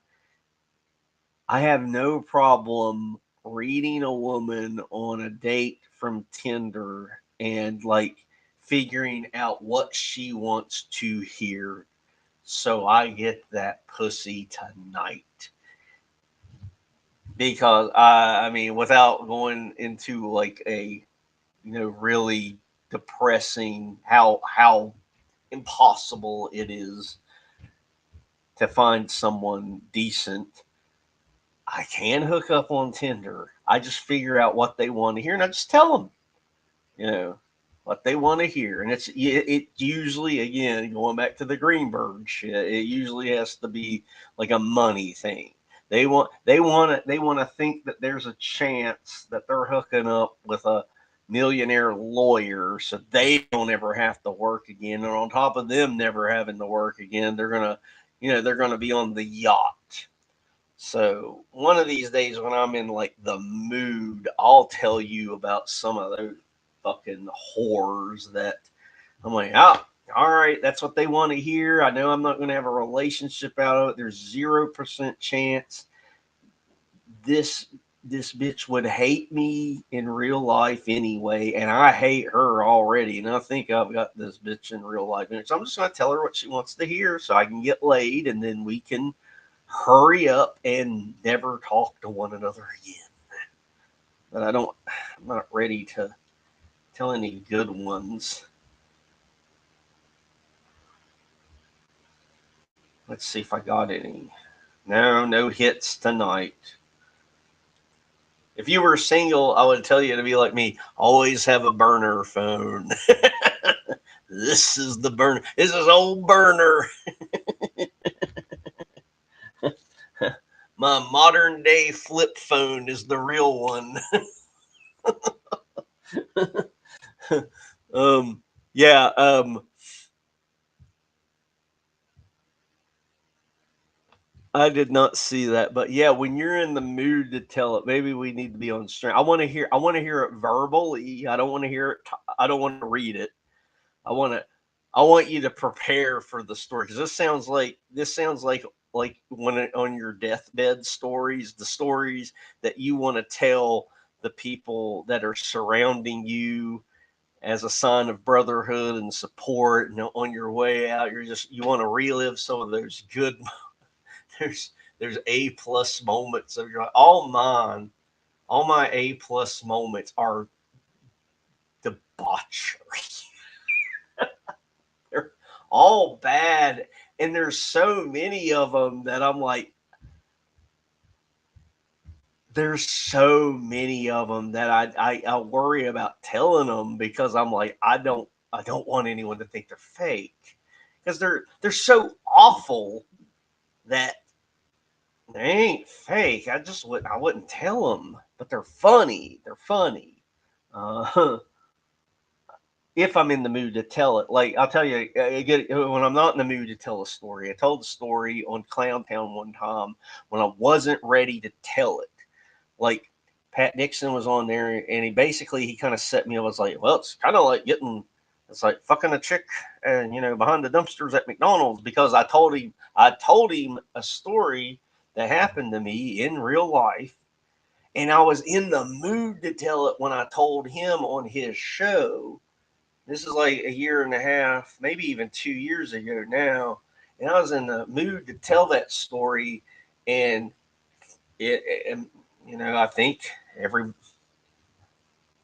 no problem reading a woman on a date from Tinder and like figuring out what she wants to hear, so I get that pussy tonight. Because I mean, without going into like a really depressing how impossible it is to find someone decent, I can hook up on Tinder. I just figure out what they want to hear, and I just tell them, you know, what they want to hear, and it usually, again, going back to the Greenberg shit, it usually has to be like a money thing. They want to think that there's a chance that they're hooking up with a millionaire lawyer, so they don't ever have to work again, and on top of them never having to work again, they're gonna be on the yacht. So one of these days when I'm in like the mood, I'll tell you about some of those fucking whores that I'm like, all right, that's what they want to hear. I know I'm not going to have a relationship out of it. There's 0% chance this this bitch would hate me in real life anyway, and I hate her already. And I think I've got this bitch in real life, so I'm just going to tell her what she wants to hear so I can get laid, and then we can hurry up and never talk to one another again. But I'm not ready to tell any good ones. Let's see if I got any. No hits tonight. If you were single, I would tell you to be like me. Always have a burner phone. This is the burner. This is old burner. my modern day flip phone is the real one. Yeah. I did not see that, but yeah, when you're in the mood to tell it, maybe we need to be on stream. I want to hear. I want to hear it verbally. I don't want to hear it. I don't want to read it. I want to. I want you to prepare for the story because this sounds like on your deathbed stories, the stories that you want to tell the people that are surrounding you as a sign of brotherhood and support. And on your way out, you want to relive some of those good there's there's A+ moments of your life. All my A+ moments are debauchery. They're all bad, and there's so many of them that I'm like, there's so many of them that I worry about telling them because I'm like, I don't want anyone to think they're fake because they're so awful that they ain't fake. I wouldn't tell them, but they're funny. They're funny. Uh, if I'm in the mood to tell it, like I'll tell you, when I'm not in the mood to tell a story. I told the story on Clown Town one time when I wasn't ready to tell it. Like Pat Nixon was on there, and he kind of set me up. I was like, well, it's kind of like it's like fucking a chick, and behind the dumpsters at McDonald's because I told him a story that happened to me in real life, and I was in the mood to tell it when I told him on his show. This is like a year and a half, maybe even 2 years ago now, and I was in the mood to tell that story, and and I think every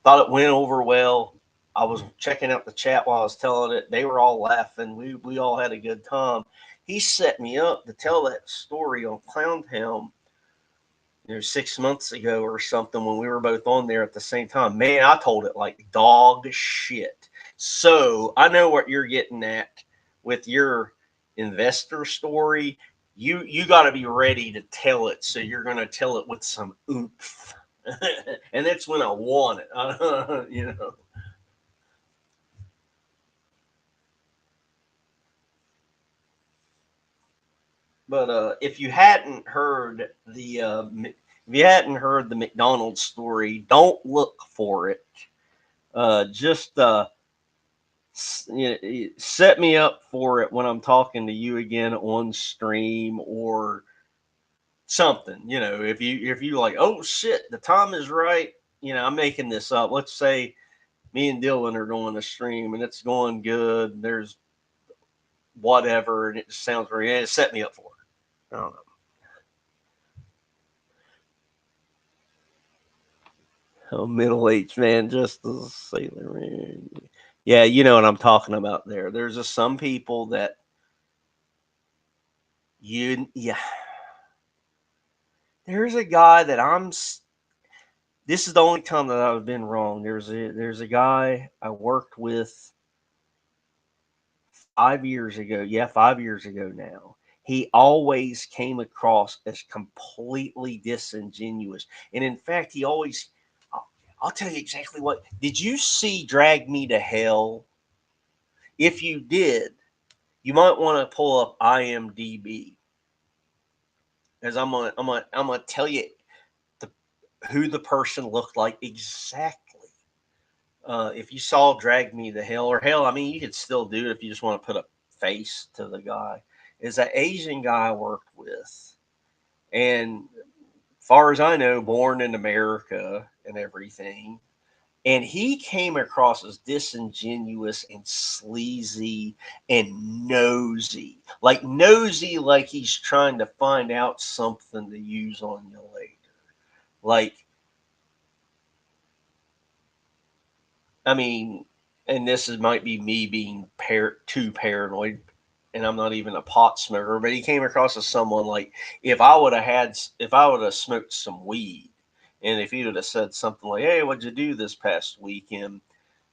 thought it went over well. I was checking out the chat while I was telling it. They were all laughing. We all had a good time. He set me up to tell that story on Clowntown, 6 months ago or something when we were both on there at the same time. Man, I told it like dog shit. So I know what you're getting at with your investor story. You got to be ready to tell it. So you're going to tell it with some oomph. And that's when I want it. But if you hadn't heard the McDonald's story, don't look for it. Just set me up for it when I'm talking to you again on stream or something. If you like, oh shit, the time is right. I'm making this up. Let's say me and Dylan are doing a stream and it's going good. There's whatever, and it just sounds very. It set me up for it. I don't know. Oh, middle-aged man, just a sailor man. Yeah, you know what I'm talking about there. There's just some people that yeah. There's a guy that this is the only time that I've been wrong. There's a guy I worked with 5 years ago. Yeah, 5 years ago now. He always came across as completely disingenuous. And in fact, I'll tell you exactly what. Did you see Drag Me to Hell? If you did, you might want to pull up IMDb, as I'm gonna tell you the, who the person looked like exactly. If you saw Drag Me to Hell, or hell, I mean, you could still do it if you just want to put a face to the guy. Is an Asian guy I worked with, and far as I know, born in America and everything. And he came across as disingenuous and sleazy and nosy, like he's trying to find out something to use on you later. Like, I mean, and might be me being too paranoid, and I'm not even a pot smoker, but he came across as someone like if I would have smoked some weed, and if he would have said something like, "Hey, what'd you do this past weekend?"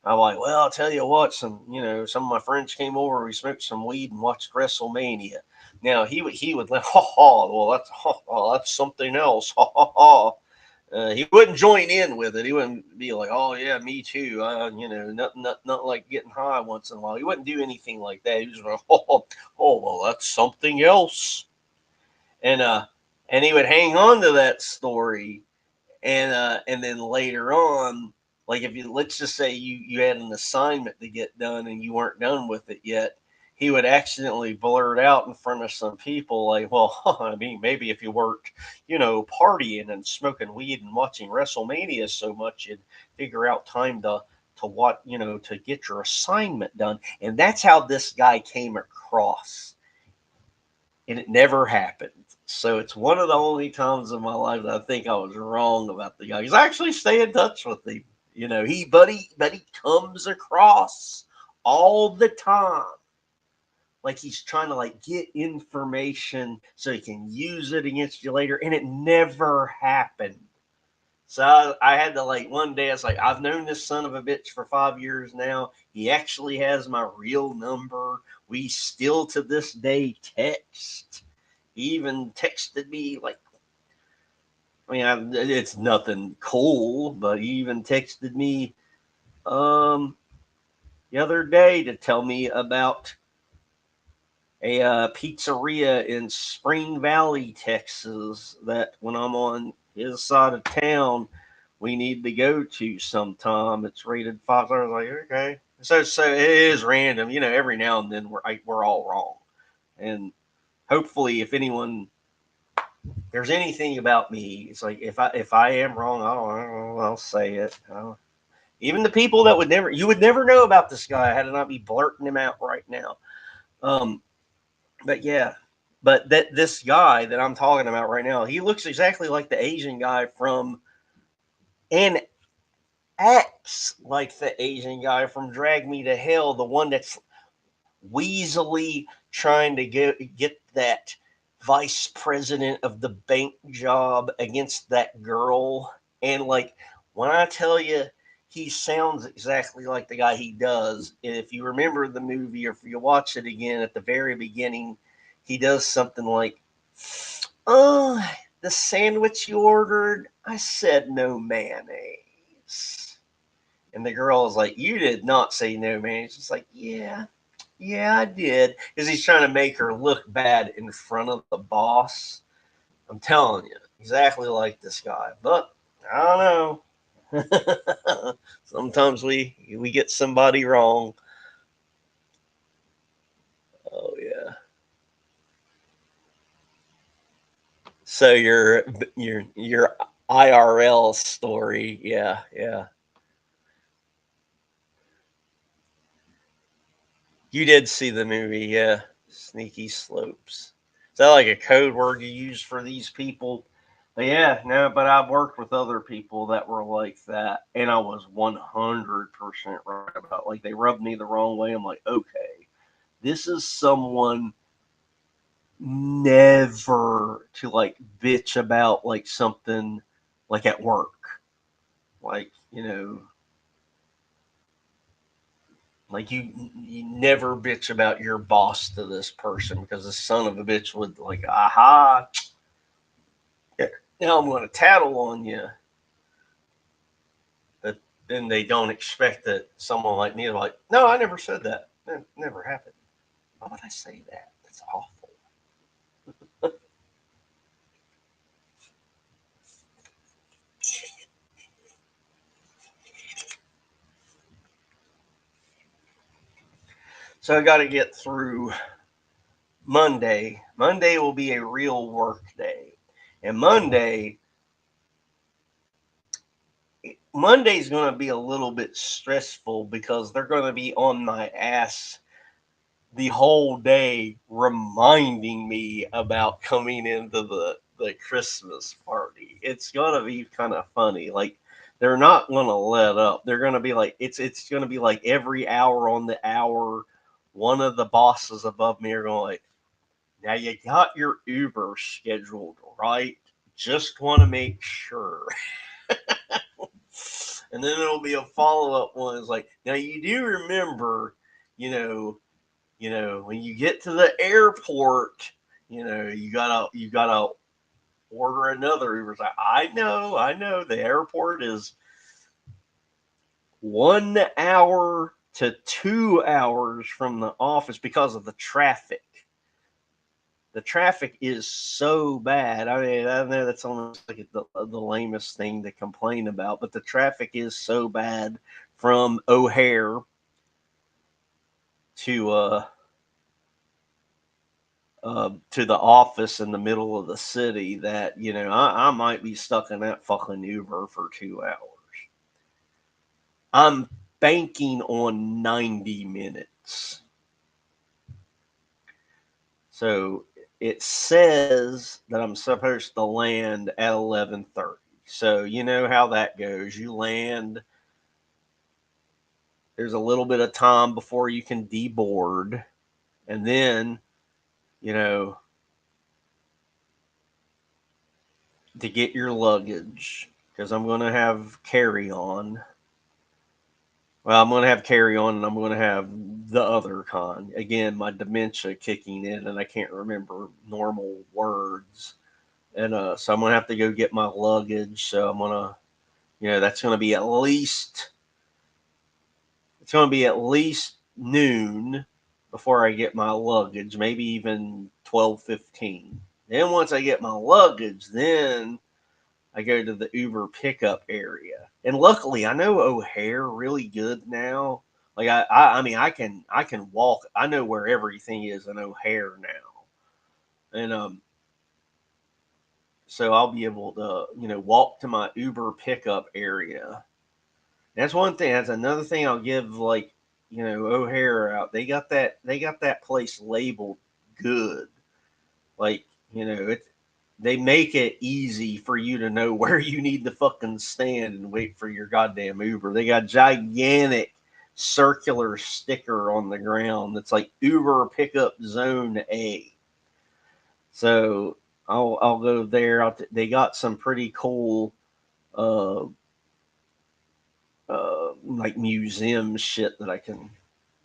I'm like, well, I'll tell you what, some of my friends came over, we smoked some weed and watched WrestleMania. Now he would like, ha ha, well that's something else, ha ha ha. He wouldn't join in with it. He wouldn't be like, "Oh yeah, me too." Not like getting high once in a while. He wouldn't do anything like that. He was like, "Oh, well, that's something else," and and he would hang on to that story, and then later on, like if you let's just say you had an assignment to get done and you weren't done with it yet, he would accidentally blurt out in front of some people like, well, I mean, maybe if you weren't, partying and smoking weed and watching WrestleMania so much, you'd figure out time to what to get your assignment done. And that's how this guy came across, and it never happened. So it's one of the only times in my life that I think I was wrong about the guy. Because I actually stay in touch with him. But he comes across all the time like he's trying to like get information so he can use it against you later, and it never happened. So I had to like one day I was like, I've known this son of a bitch for 5 years now. He actually has my real number. We still to this day text. He even texted me like, it's nothing cool, but he even texted me the other day to tell me about a pizzeria in Spring Valley, Texas, that when I'm on his side of town, we need to go to sometime. It's rated 5 stars. Like, okay, so it is random. Every now and then we're all wrong, and hopefully, if there's anything about me, it's like if I am wrong, I'll say it. Even the people that you would never know about this guy had to not be blurting him out right now. Um, but yeah, but this guy that I'm talking about right now, he looks exactly like the Asian guy from, and acts like the Asian guy from Drag Me to Hell, the one that's weaselly trying to get that vice president of the bank job against that girl. And like when I tell you, he sounds exactly like the guy he does. And if you remember the movie or if you watch it again at the very beginning, he does something like, "Oh, the sandwich you ordered, I said no mayonnaise." And the girl is like, "You did not say no mayonnaise." It's like, yeah, I did. Because he's trying to make her look bad in front of the boss. I'm telling you, exactly like this guy. But I don't know. Sometimes we get somebody wrong. Oh yeah. So your IRL story, yeah, yeah. You did see the movie, yeah. Sneaky Slopes. Is that like a code word you use for these people? But yeah, no, but I've worked with other people that were like that, and I was 100% right about like they rubbed me the wrong way. I'm like, okay, this is someone never to like bitch about like something like at work. Like, like you never bitch about your boss to this person because the son of a bitch would like, aha, now I'm going to tattle on you. But then they don't expect that someone like me to like, no, I never said that. That never happened. Why would I say that? That's awful. So I got to get through Monday. Monday will be a real work day. And Monday's going to be a little bit stressful because they're going to be on my ass the whole day reminding me about coming into the Christmas party. It's gonna be kind of funny. Like they're not gonna let up. They're gonna be like it's gonna be like every hour on the hour. One of the bosses above me are going like, now you got your Uber scheduled, right? Just want to make sure. And then it'll be a follow-up one. It's like, now you do remember, when you get to the airport, you gotta order another Uber. It's like, I know. The airport is 1 hour to 2 hours from the office because of the traffic. The traffic is so bad. I mean, I know that's almost like the lamest thing to complain about, but the traffic is so bad from O'Hare to the office in the middle of the city that I might be stuck in that fucking Uber for 2 hours. I'm banking on 90 minutes. So it says that I'm supposed to land at 11:30. So you know how that goes. You land. There's a little bit of time before you can deboard, and then to get your luggage, because I'm going to have carry on. Well, I'm going to have carry on, and I'm going to have the other con. Again, my dementia kicking in, and I can't remember normal words. And so I'm going to have to go get my luggage. So I'm going to, that's going to be it's going to be at least noon before I get my luggage, maybe even 12:15. Then once I get my luggage, then I go to the Uber pickup area. And luckily, I know O'Hare really good now. Like I mean, I can walk. I know where everything is in O'Hare now, and so I'll be able to walk to my Uber pickup area. That's one thing. That's another thing I'll give O'Hare out. They got that place labeled good. Like they make it easy for you to know where you need to fucking stand and wait for your goddamn Uber. They got gigantic circular sticker on the ground that's like Uber pickup zone A. So I'll go there. They got some pretty cool like museum shit that I can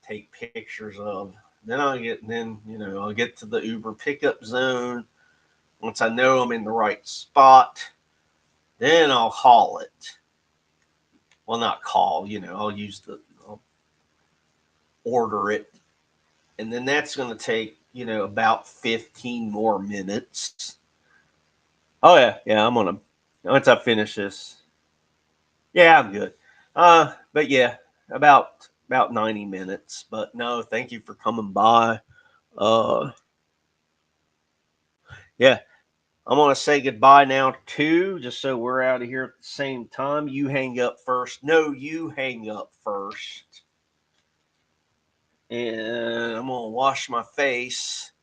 take pictures of. Then I'll get to the Uber pickup zone. Once I know I'm in the right spot, then I'll call it. Well, not call, I'll order it. And then that's going to take, about 15 more minutes. Oh, yeah, once I finish this. Yeah, I'm good. But yeah, about 90 minutes. But no, thank you for coming by. Yeah, I'm going to say goodbye now, too, just so we're out of here at the same time. You hang up first. No, you hang up first. And I'm going to wash my face.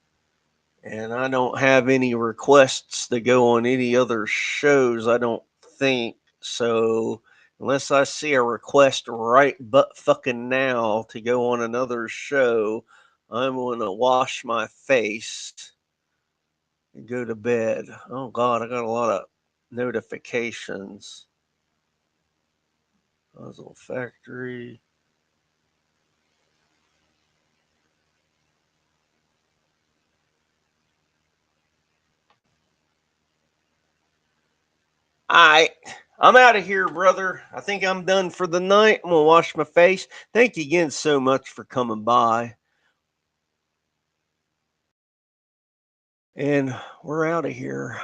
And I don't have any requests to go on any other shows, I don't think. So unless I see a request right but fucking now to go on another show, I'm going to wash my face and go to bed. Oh, God, I got a lot of notifications. Puzzle Factory. I'm out of here, brother. I think I'm done for the night. I'm going to wash my face. Thank you again so much for coming by. And we're out of here.